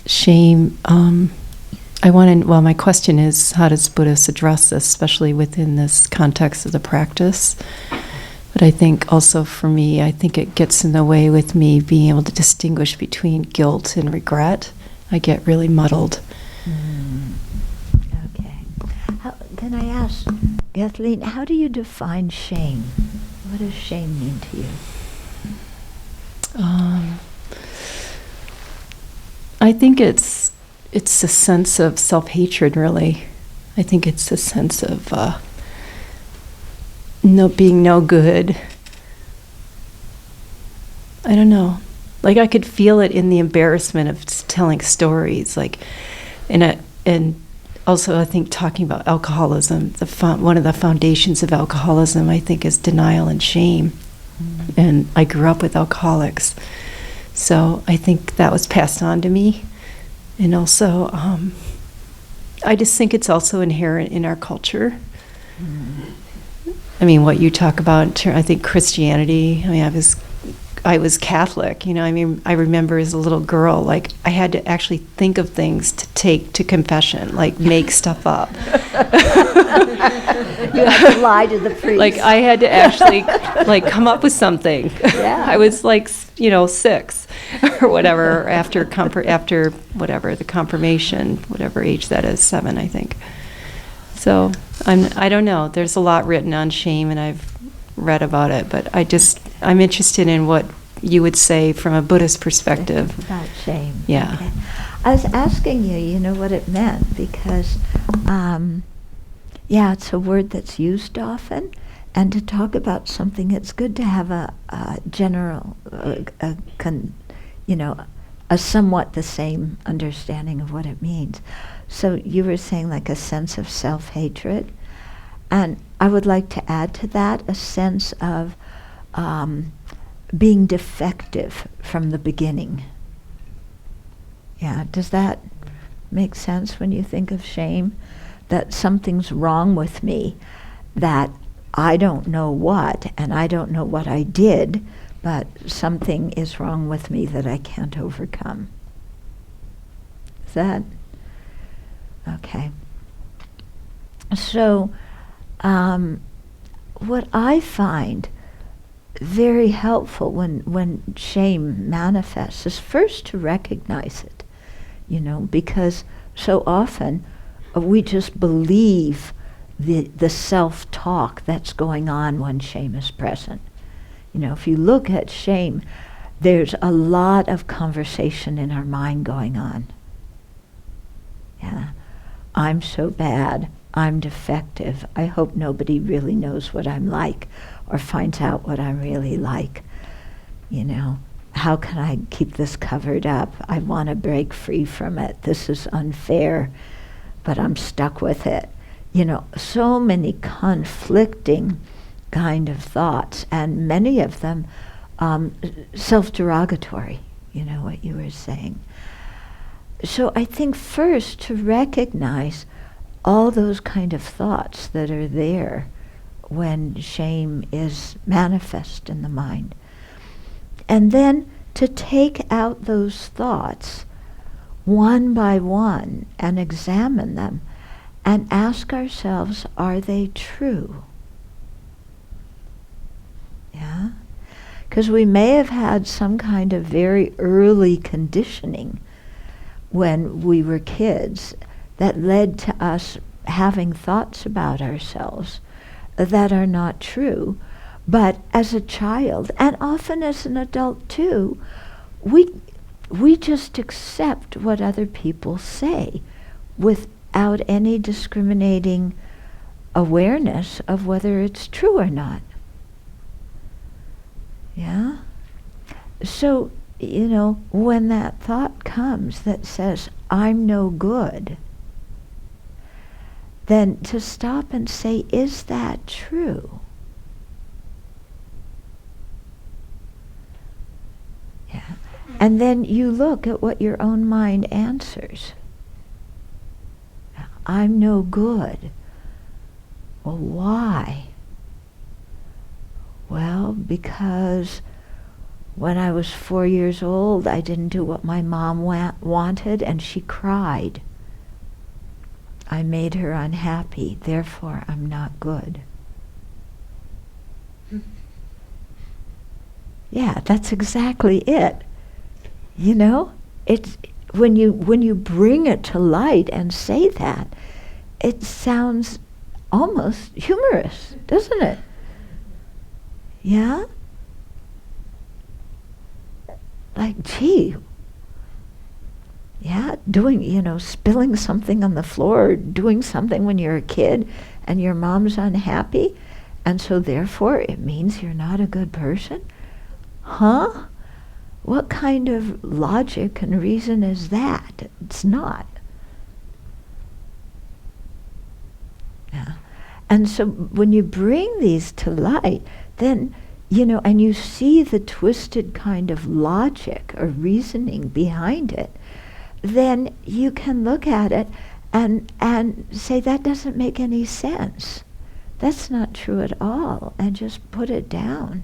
Speaker 6: shame, my question is, how does Buddhists address this, especially within this context of the practice? But I think also for me, I think it gets in the way with me being able to distinguish between guilt and regret. I get really muddled.
Speaker 1: Okay. Can I ask, Kathleen, how do you define shame? What does shame mean to you?
Speaker 6: I think it's a sense of self-hatred, really. I think it's a sense of being no good. I don't know. Like I could feel it in the embarrassment of telling stories, and also I think talking about alcoholism. One of the foundations of alcoholism, I think, is denial and shame. And I grew up with alcoholics, so I think that was passed on to me. And also, I just think it's also inherent in our culture. I mean, what you talk about, I think Christianity, I was Catholic, I remember as a little girl, I had to actually think of things to take to confession, make stuff up.
Speaker 1: You had to lie to the priest.
Speaker 6: I had to actually, come up with something.
Speaker 1: Yeah.
Speaker 6: I was 6 or whatever, after whatever, the confirmation, whatever age that is, 7, I think. So, I don't know, there's a lot written on shame, and I've read about it, but I'm interested in what you would say from a Buddhist perspective.
Speaker 1: About shame.
Speaker 6: Yeah.
Speaker 1: Okay. I was asking you, what it meant, because, it's a word that's used often, and to talk about something, it's good to have a general, a somewhat the same understanding of what it means. So you were saying a sense of self-hatred, and I would like to add to that a sense of being defective from the beginning. Yeah, does that make sense when you think of shame? That something's wrong with me, that I don't know what, and I don't know what I did, but something is wrong with me that I can't overcome. Is that? Okay. So, what I find very helpful when shame manifests is first to recognize it, because so often we just believe the self-talk that's going on when shame is present. If you look at shame, there's a lot of conversation in our mind going on. Yeah, I'm so bad. I'm defective. I hope nobody really knows what I'm like or finds out what I'm really like. How can I keep this covered up? I want to break free from it. This is unfair. but I'm stuck with it. So many conflicting kind of thoughts, and many of them self-derogatory, what you were saying. So I think first to recognize all those kind of thoughts that are there when shame is manifest in the mind. And then to take out those thoughts one by one and examine them and ask ourselves, are they true? Yeah? Because we may have had some kind of very early conditioning when we were kids that led to us having thoughts about ourselves that are not true. But as a child, and often as an adult too, we just accept what other people say without any discriminating awareness of whether it's true or not. Yeah? So, when that thought comes that says, I'm no good, then to stop and say, is that true? Yeah. And then you look at what your own mind answers. I'm no good. Well, why? Well, because when I was 4 years old, I didn't do what my mom wanted, and she cried. I made her unhappy, therefore I'm not good. Yeah, that's exactly it. It's when you bring it to light and say that, it sounds almost humorous, doesn't it? Yeah? Like, gee, yeah, doing, spilling something on the floor, or doing something when you're a kid and your mom's unhappy, and so therefore it means you're not a good person? Huh? What kind of logic and reason is that? It's not. Yeah. And so when you bring these to light, then, and you see the twisted kind of logic or reasoning behind it, then you can look at it and say, that doesn't make any sense. That's not true at all, and just put it down.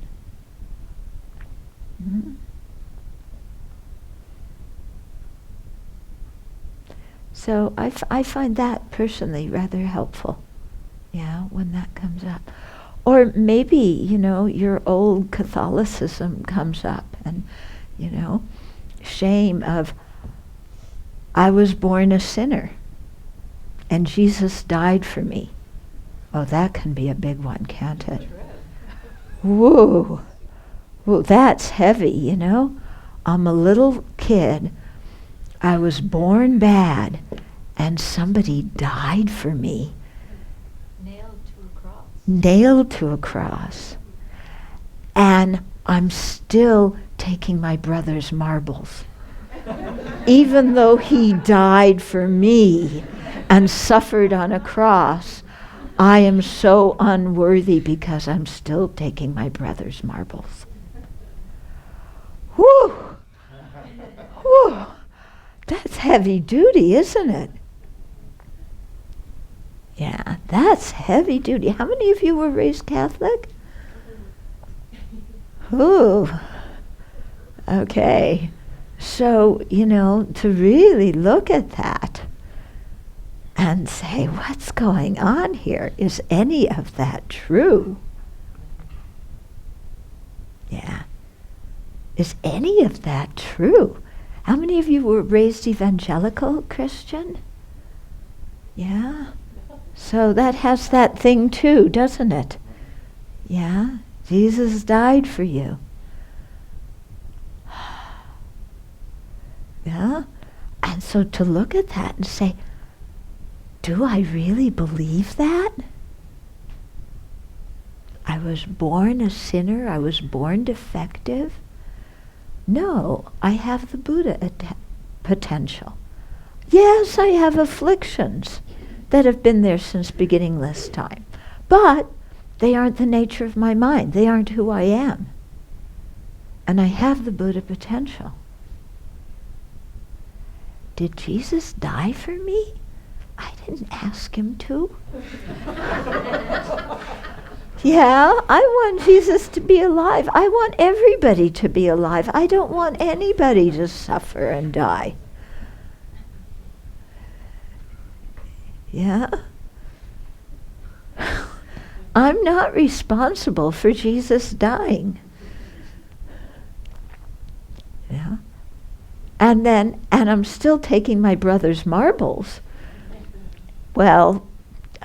Speaker 1: Mm-hmm. So I find that personally rather helpful, when that comes up. Or maybe, your old Catholicism comes up and, shame of, I was born a sinner and Jesus died for me. Oh, that can be a big one, can't it? Whoa. Well, that's heavy, I'm a little kid. I was born bad and somebody died for me. Nailed to a cross. And I'm still taking my brother's marbles. Even though he died for me and suffered on a cross, I am so unworthy because I'm still taking my brother's marbles. Whew! Whew! That's heavy duty, isn't it? Yeah, that's heavy duty. How many of you were raised Catholic? Ooh. Okay. So, to really look at that and say, what's going on here? Is any of that true? Yeah. Is any of that true? How many of you were raised evangelical Christian? Yeah. So that has that thing too, doesn't it? Yeah. Jesus died for you. Yeah? And so to look at that and say, do I really believe that? I was born a sinner, I was born defective? No, I have the Buddha potential. Yes, I have afflictions. that have been there since beginningless time. But they aren't the nature of my mind. They aren't who I am. And I have the Buddha potential. Did Jesus die for me? I didn't ask him to. Yeah, I want Jesus to be alive. I want everybody to be alive. I don't want anybody to suffer and die. Yeah? I'm not responsible for Jesus dying. Yeah? And I'm still taking my brother's marbles. Well,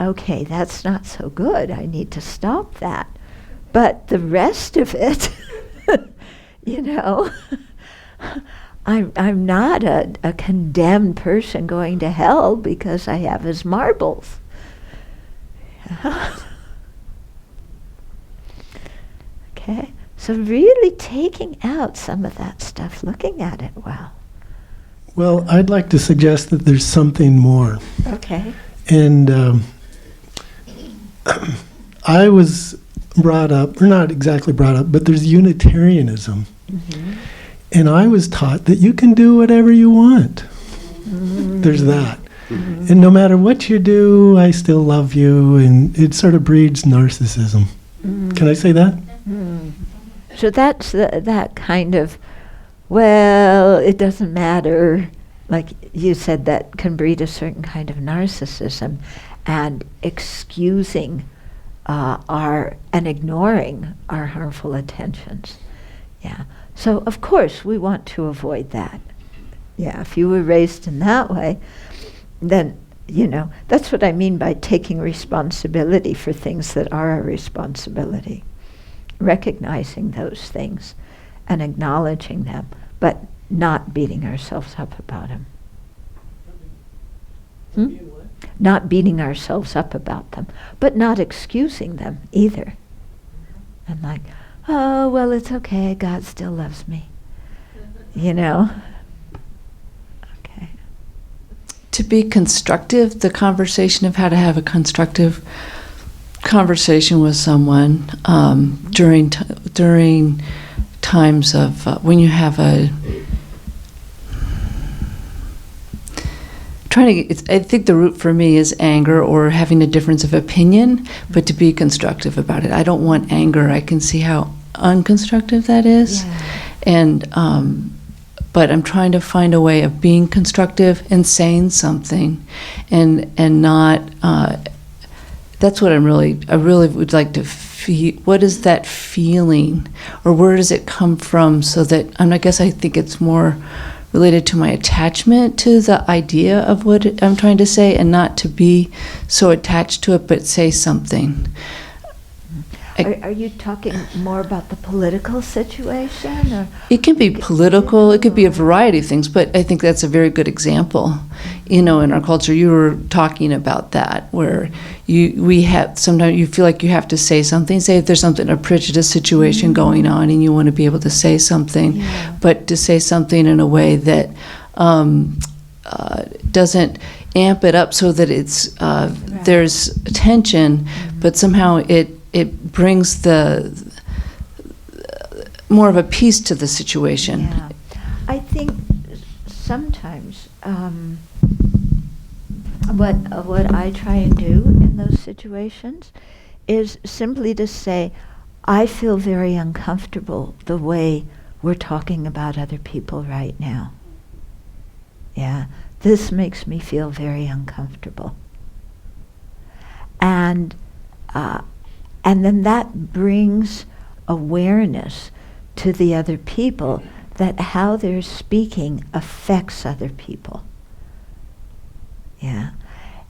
Speaker 1: okay, that's not so good. I need to stop that. But the rest of it, you know, I'm not a condemned person going to hell because I have his marbles. Okay, so really taking out some of that stuff, looking at it well.
Speaker 7: Well, I'd like to suggest that there's something more.
Speaker 1: Okay.
Speaker 7: And I was brought up, or not exactly brought up, but there's Unitarianism. Mm-hmm. And I was taught that you can do whatever you want. Mm-hmm. There's that. Mm-hmm. And no matter what you do, I still love you. And it sort of breeds narcissism. Mm-hmm. Can I say that?
Speaker 1: Mm-hmm. So that's that kind of, well, it doesn't matter. Like you said, that can breed a certain kind of narcissism and excusing and ignoring our harmful intentions. Yeah. So of course we want to avoid that. Yeah. If you were raised in that way, then, you know, that's what I mean by taking responsibility for things that are our responsibility. Recognizing those things and acknowledging them, but not beating ourselves up about them. Not beating ourselves up about them, but not excusing them either. And like, oh, well, it's okay, God still loves me. You know? Okay.
Speaker 8: To be constructive, the conversation of how to have a constructive conversation with someone during times of when you have a I think the root for me is anger or having a difference of opinion, but to be constructive about it. I don't want anger. I can see how unconstructive that is. Yeah. And but I'm trying to find a way of being constructive and saying something and not that's what I really would like to feel. What is that feeling, or where does it come from? So that I guess I think it's more related to my attachment to the idea of what I'm trying to say, and not to be so attached to it, but say something.
Speaker 1: Are you talking more about the political situation? Or
Speaker 8: it can be political, it could be a variety of things, but I think that's a very good example. You know, in our culture, you were talking about that, where we have, sometimes you feel like you have to say something, say if there's something, a prejudice situation going on, and you want to be able to say something, but to say something in a way that doesn't amp it up so that it's there's tension, but somehow it brings the more of a peace to the situation.
Speaker 1: Yeah. I think sometimes what I try and do in those situations is simply to say, I feel very uncomfortable the way we're talking about other people right now. Yeah, this makes me feel very uncomfortable. And then that brings awareness to the other people that how they're speaking affects other people. Yeah.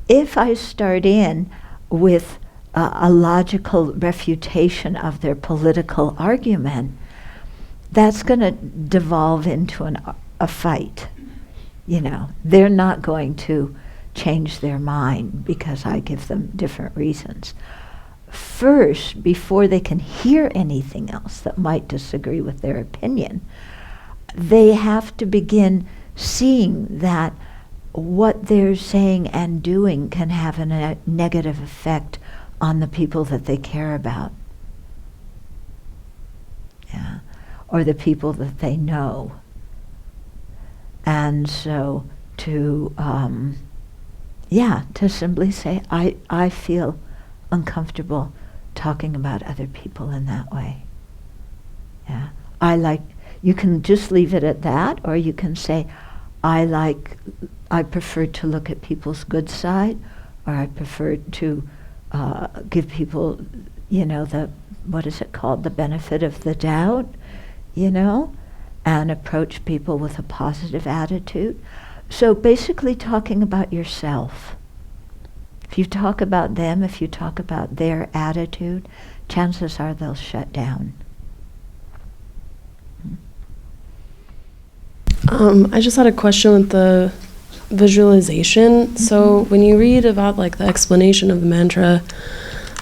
Speaker 1: If I start in with a logical refutation of their political argument, that's going to devolve into a fight. You know, they're not going to change their mind because I give them different reasons. First, before they can hear anything else that might disagree with their opinion, they have to begin seeing that what they're saying and doing can have a negative effect on the people that they care about. Yeah. Or the people that they know. And so to simply say, I feel uncomfortable talking about other people in that way. Yeah. You can just leave it at that, or you can say, I prefer to look at people's good side, or I prefer to give people, what is it called, the benefit of the doubt, and approach people with a positive attitude. So basically talking about yourself. If you talk about them, if you talk about their attitude, chances are they'll shut down.
Speaker 4: I just had a question with the visualization. So when you read about like the explanation of the mantra,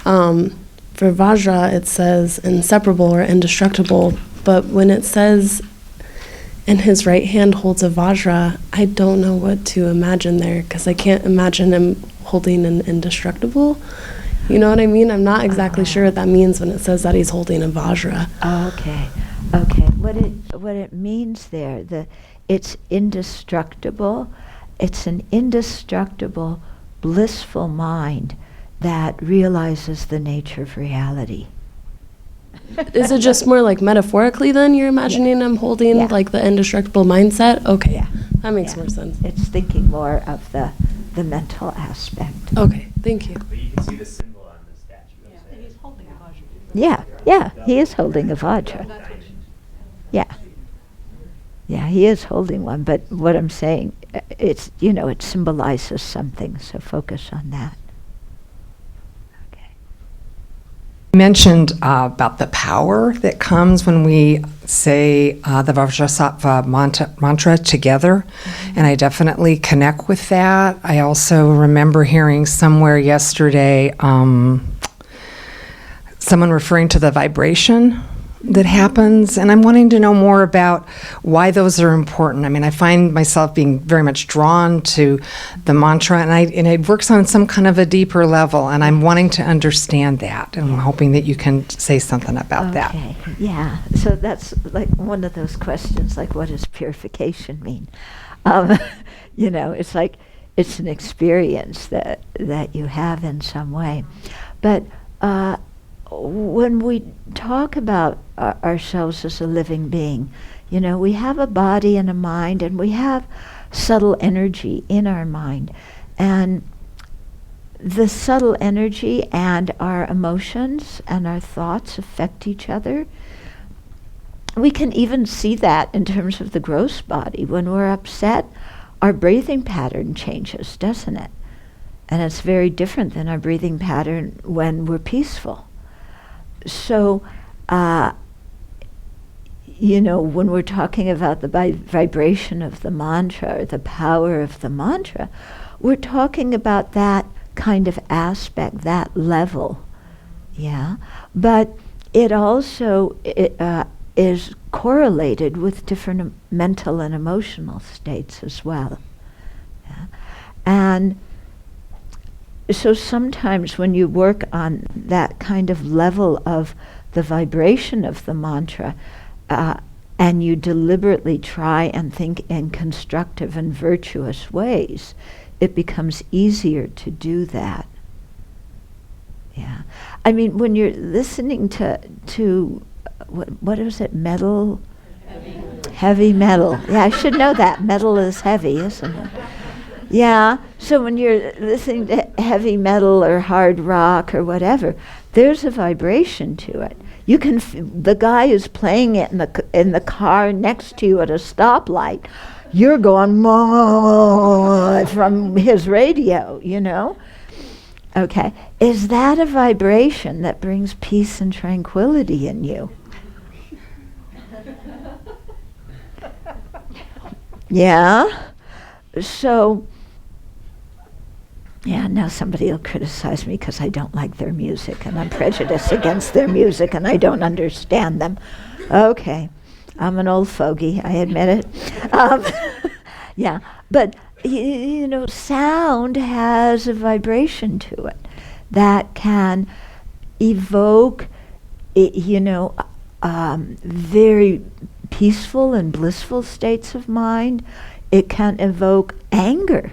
Speaker 4: for Vajra it says inseparable or indestructible, but when it says in his right hand holds a Vajra, I don't know what to imagine there, because I can't imagine him holding an indestructible. You know what I mean? I'm not exactly sure what that means when it says that he's holding a Vajra.
Speaker 1: Okay. What it means there, it's indestructible. It's an indestructible, blissful mind that realizes the nature of reality.
Speaker 4: Is it just more like metaphorically then you're imagining him holding like the indestructible mindset? Okay,
Speaker 1: Yeah.
Speaker 4: that makes more sense.
Speaker 1: It's thinking more of the mental aspect.
Speaker 4: Okay, thank you.
Speaker 9: But you can see the symbol on the statue.
Speaker 6: And he's holding a Vajra.
Speaker 1: Yeah, he is holding a Vajra. Yeah, he is holding one, but what I'm saying, it symbolizes something, so focus on that. Okay.
Speaker 10: You mentioned about the power that comes when we say the Vajrasattva mantra together, and I definitely connect with that. I also remember hearing somewhere yesterday someone referring to the vibration that happens, and I'm wanting to know more about why those are important. I mean, I find myself being very much drawn to the mantra, and it works on some kind of a deeper level, and I'm wanting to understand that, and I'm hoping that you can say something about that.
Speaker 1: Okay, yeah. So that's like one of those questions, like what does purification mean? It's like it's an experience that you have in some way, but when we talk about ourselves as a living being, we have a body and a mind, and we have subtle energy in our mind. And the subtle energy and our emotions and our thoughts affect each other. We can even see that in terms of the gross body. When we're upset, our breathing pattern changes, doesn't it? And it's very different than our breathing pattern when we're peaceful. So, when we're talking about the vibration of the mantra or the power of the mantra, we're talking about that kind of aspect, that level, yeah? But it also is correlated with different mental and emotional states as well. Yeah? And so sometimes when you work on that kind of level of the vibration of the mantra, and you deliberately try and think in constructive and virtuous ways, it becomes easier to do that. Yeah. I mean, when you're listening to what is it, metal? Heavy metal. Yeah, I should know that. Metal is heavy, isn't it? Yeah, so when you're listening to heavy metal or hard rock or whatever, there's a vibration to it. You can the guy who's playing it in the car next to you at a stoplight, you're going from his radio, Okay, is that a vibration that brings peace and tranquility in you? Yeah? So, yeah, now somebody will criticize me because I don't like their music and I'm prejudiced against their music and I don't understand them. Okay, I'm an old fogey, I admit it. Yeah, but sound has a vibration to it that can evoke, very peaceful and blissful states of mind. It can evoke anger.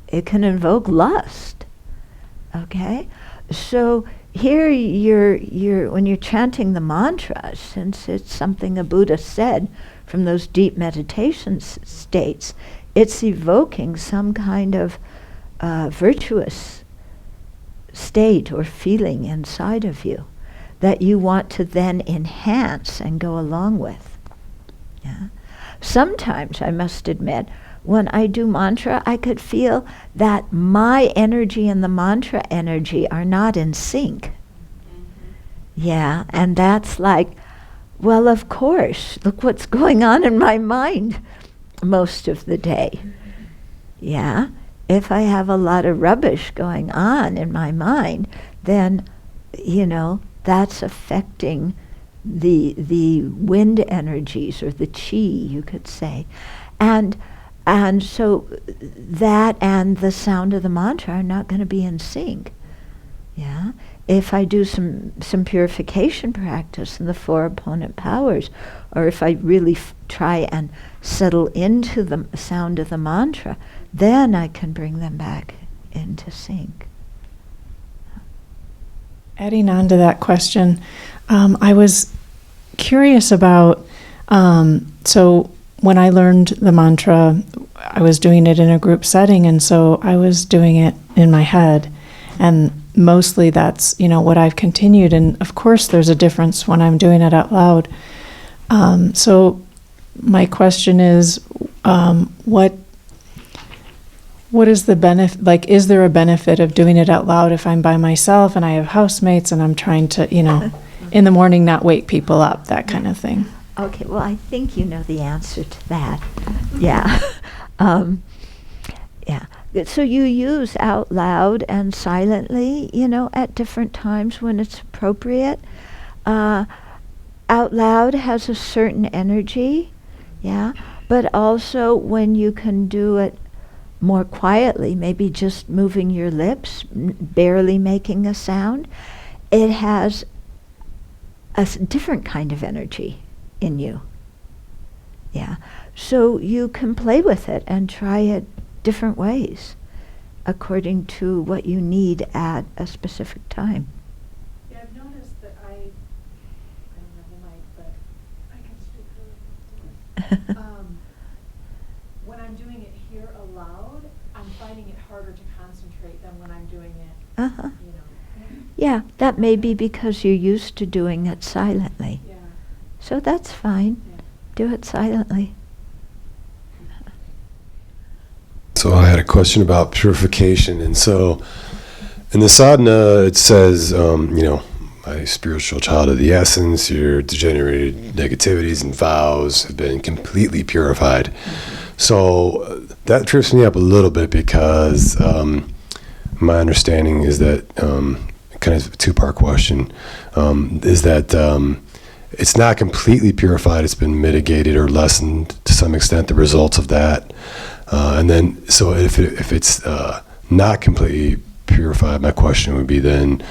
Speaker 1: It can evoke lust. Okay? So here when you're chanting the mantra, since it's something a Buddha said from those deep meditation states, it's evoking some kind of virtuous state or feeling inside of you that you want to then enhance and go along with. Yeah. Sometimes, I must admit, when I do mantra, I could feel that my energy and the mantra energy are not in sync. Yeah, and that's like, well, of course, look what's going on in my mind most of the day. Yeah, if I have a lot of rubbish going on in my mind, then, that's affecting the wind energies, or the chi, you could say. And so that and the sound of the mantra are not going to be in sync. Yeah. If I do some purification practice in the 4 opponent powers, or if I really try and settle into the sound of the mantra, then I can bring them back into sync.
Speaker 11: Adding on to that question, I was curious about, so when I learned the mantra, I was doing it in a group setting, and so I was doing it in my head. And mostly that's, what I've continued. And of course, there's a difference when I'm doing it out loud. So my question is, what is the benefit? Like, is there a benefit of doing it out loud if I'm by myself and I have housemates and I'm trying to, in the morning not wake people up, that kind of thing?
Speaker 1: Okay, well, I think you know the answer to that. Yeah. Yeah. So you use out loud and silently, at different times when it's appropriate. Out loud has a certain energy, yeah, but also when you can do it more quietly, maybe just moving your lips, barely making a sound, it has a different kind of energy in you. Yeah. So you can play with it and try it different ways according to what you need at a specific time.
Speaker 11: Yeah, I've noticed that I don't have the mic, but I can speak really close. When I'm doing it here aloud, I'm finding it harder to concentrate than when I'm doing it,
Speaker 1: Uh-huh. Yeah, that may be because you're used to doing it silently.
Speaker 11: Yeah.
Speaker 1: So that's fine.
Speaker 11: Yeah.
Speaker 1: Do it silently.
Speaker 2: So I had a question about purification. And so in the sadhana, it says, my spiritual child of the essence, your degenerated negativities and vows have been completely purified. So that trips me up a little bit because my understanding is that, kind of a two-part question, is that it's not completely purified, it's been mitigated or lessened to some extent, the results of that. And then, so if it's not completely purified, my question would be then,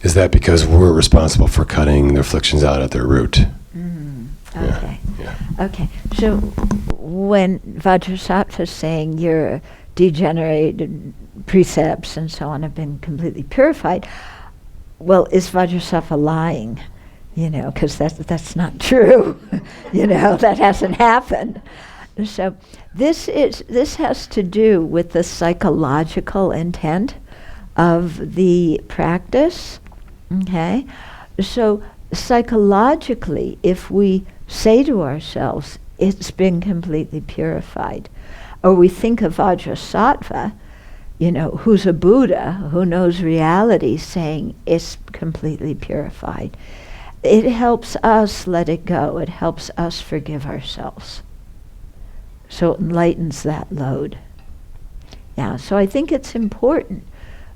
Speaker 2: is that because we're responsible for cutting the afflictions out at their root?
Speaker 1: Okay.
Speaker 2: Yeah.
Speaker 1: Okay. So when Vajrasattva is saying your degenerated precepts and so on have been completely purified, well, is Vajrasattva lying? Because that's not true. That hasn't happened. So this has to do with the psychological intent of the practice. Okay? So psychologically, if we say to ourselves, it's been completely purified, or we think of Vajrasattva, who's a Buddha, who knows reality, saying it's completely purified, it helps us let it go. It helps us forgive ourselves. So it lightens that load. Yeah, so I think it's important,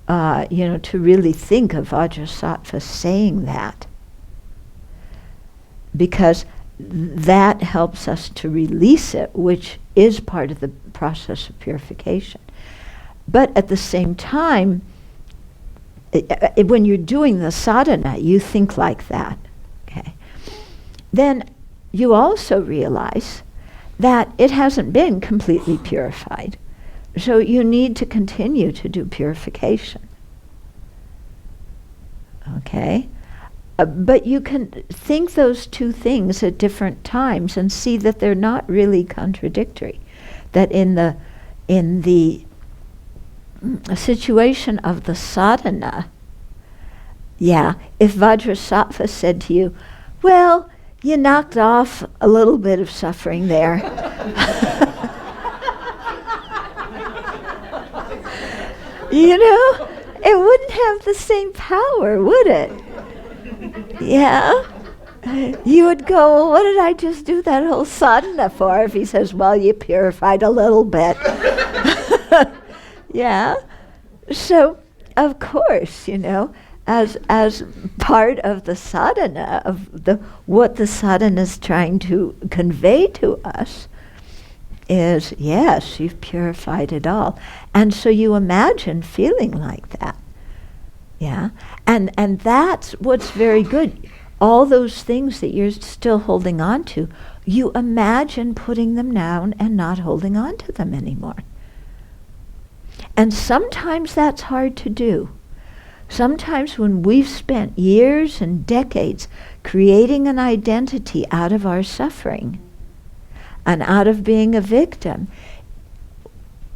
Speaker 1: to really think of Vajrasattva saying that. Because that helps us to release it, which is part of the process of purification. But at the same time, when you're doing the sadhana, you think like that, okay? Then you also realize that it hasn't been completely purified. So you need to continue to do purification. Okay? But you can think those two things at different times and see that they're not really contradictory. That in the situation of the sadhana, if Vajrasattva said to you, well, you knocked off a little bit of suffering there. You know, it wouldn't have the same power, would it? Yeah. You would go, well, what did I just do that whole sadhana for? If he says, well, you purified a little bit. Yeah. So, of course, you know, as part of the sadhana, of what the sadhana is trying to convey to us, is, yes, you've purified it all. And so you imagine feeling like that. Yeah? And that's what's very good. All those things that you're still holding on to, you imagine putting them down and not holding on to them anymore. And sometimes that's hard to do. Sometimes when we've spent years and decades creating an identity out of our suffering and out of being a victim,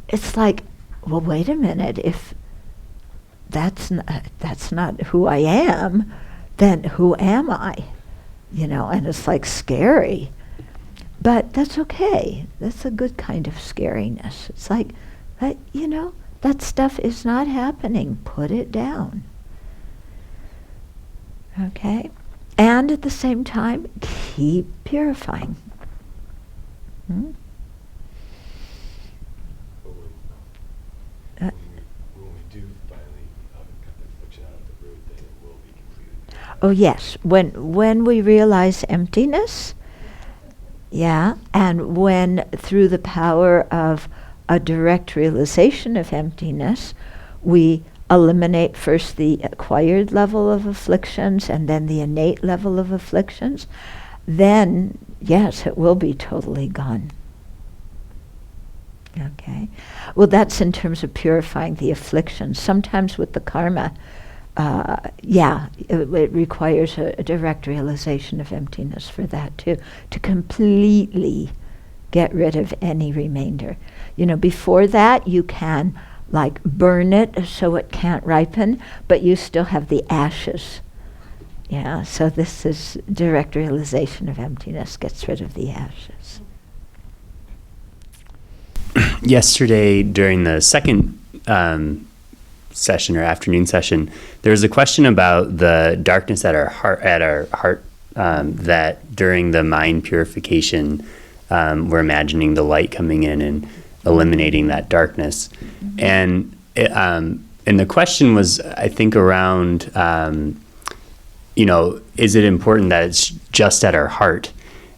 Speaker 1: it's like, well, wait a minute, if that's not who I am, then who am I? You know, and it's like scary. But that's okay. That's a good kind of scariness. It's like, you know, that stuff is not happening. Put it down. Okay? And at the same time, keep purifying. Hmm?
Speaker 2: When we do finally cut the affliction out of the root, then it will be completed.
Speaker 1: Oh yes, when we realize emptiness, and when through the power of a direct realization of emptiness, we eliminate first the acquired level of afflictions and then the innate level of afflictions, then yes, it will be totally gone. Okay. Well, that's in terms of purifying the afflictions. Sometimes with the karma, it requires a direct realization of emptiness for that too, to completely get rid of any remainder. You know, before that you can like burn it so it can't ripen, but you still have the ashes. Yeah, so this is direct realization of emptiness, gets rid of the ashes.
Speaker 9: Yesterday, during the second session or afternoon session, there was a question about the darkness at our heart, that during the mind purification, we're imagining the light coming in and eliminating that darkness. And the question was, I think, around, is it important that it's just at our heart?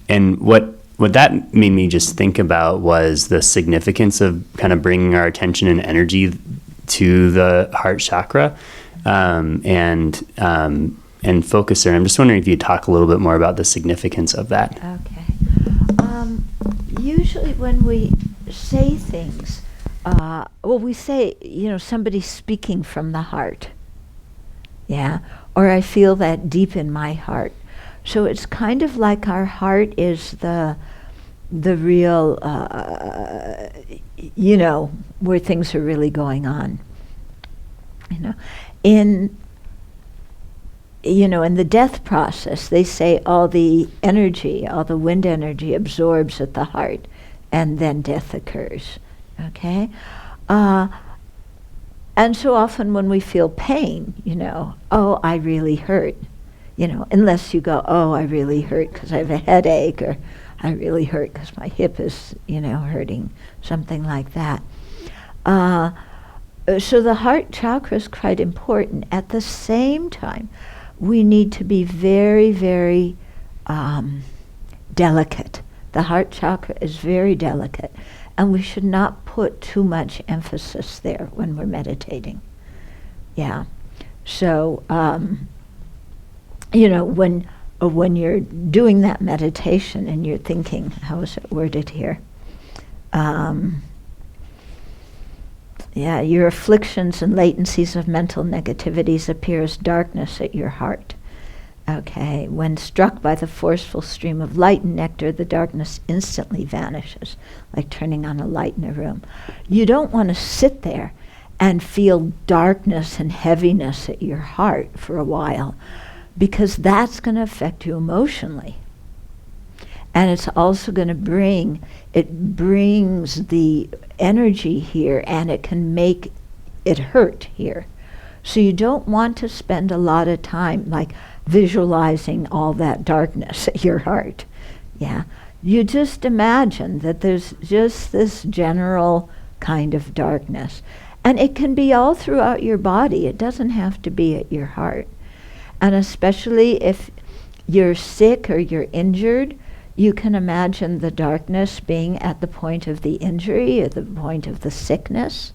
Speaker 9: And what that made me just think about was the significance of kind of bringing our attention and energy to the heart chakra, and focus there. I'm just wondering if you'd talk a little bit more about the significance of that.
Speaker 1: Okay. Usually when we say things, we say, somebody's speaking from the heart. Yeah? Or I feel that deep in my heart. So it's kind of like our heart is the real, where things are really going on. In the death process, they say all the wind energy absorbs at the heart, and then death occurs. Okay? And so often when we feel pain, oh, I really hurt. Unless you go, oh, I really hurt because I have a headache, or I really hurt because my hip is, hurting, something like that. So the heart chakra is quite important. At the same time, we need to be very, very delicate. The heart chakra is very delicate, and we should not put too much emphasis there when we're meditating. Yeah. So, when you're doing that meditation and you're thinking, how is it worded here? Your afflictions and latencies of mental negativities appear as darkness at your heart. Okay, when struck by the forceful stream of light and nectar, the darkness instantly vanishes, like turning on a light in a room. You don't want to sit there and feel darkness and heaviness at your heart for a while, because that's going to affect you emotionally. And it's also going to brings the energy here, and it can make it hurt here. So you don't want to spend a lot of time like visualizing all that darkness at your heart. Yeah. You just imagine that there's just this general kind of darkness. And it can be all throughout your body. It doesn't have to be at your heart. And especially if you're sick or you're injured, you can imagine the darkness being at the point of the injury or the point of the sickness.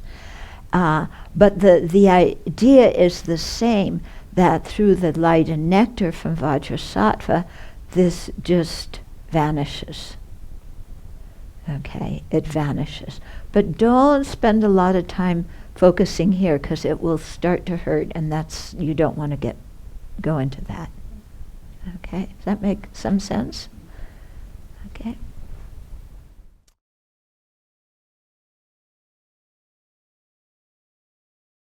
Speaker 1: But the idea is the same, that through the light and nectar from Vajrasattva, this just vanishes. Okay, it vanishes. But don't spend a lot of time focusing here, because it will start to hurt, and you don't want to go into that. Okay, does that make some sense? Okay.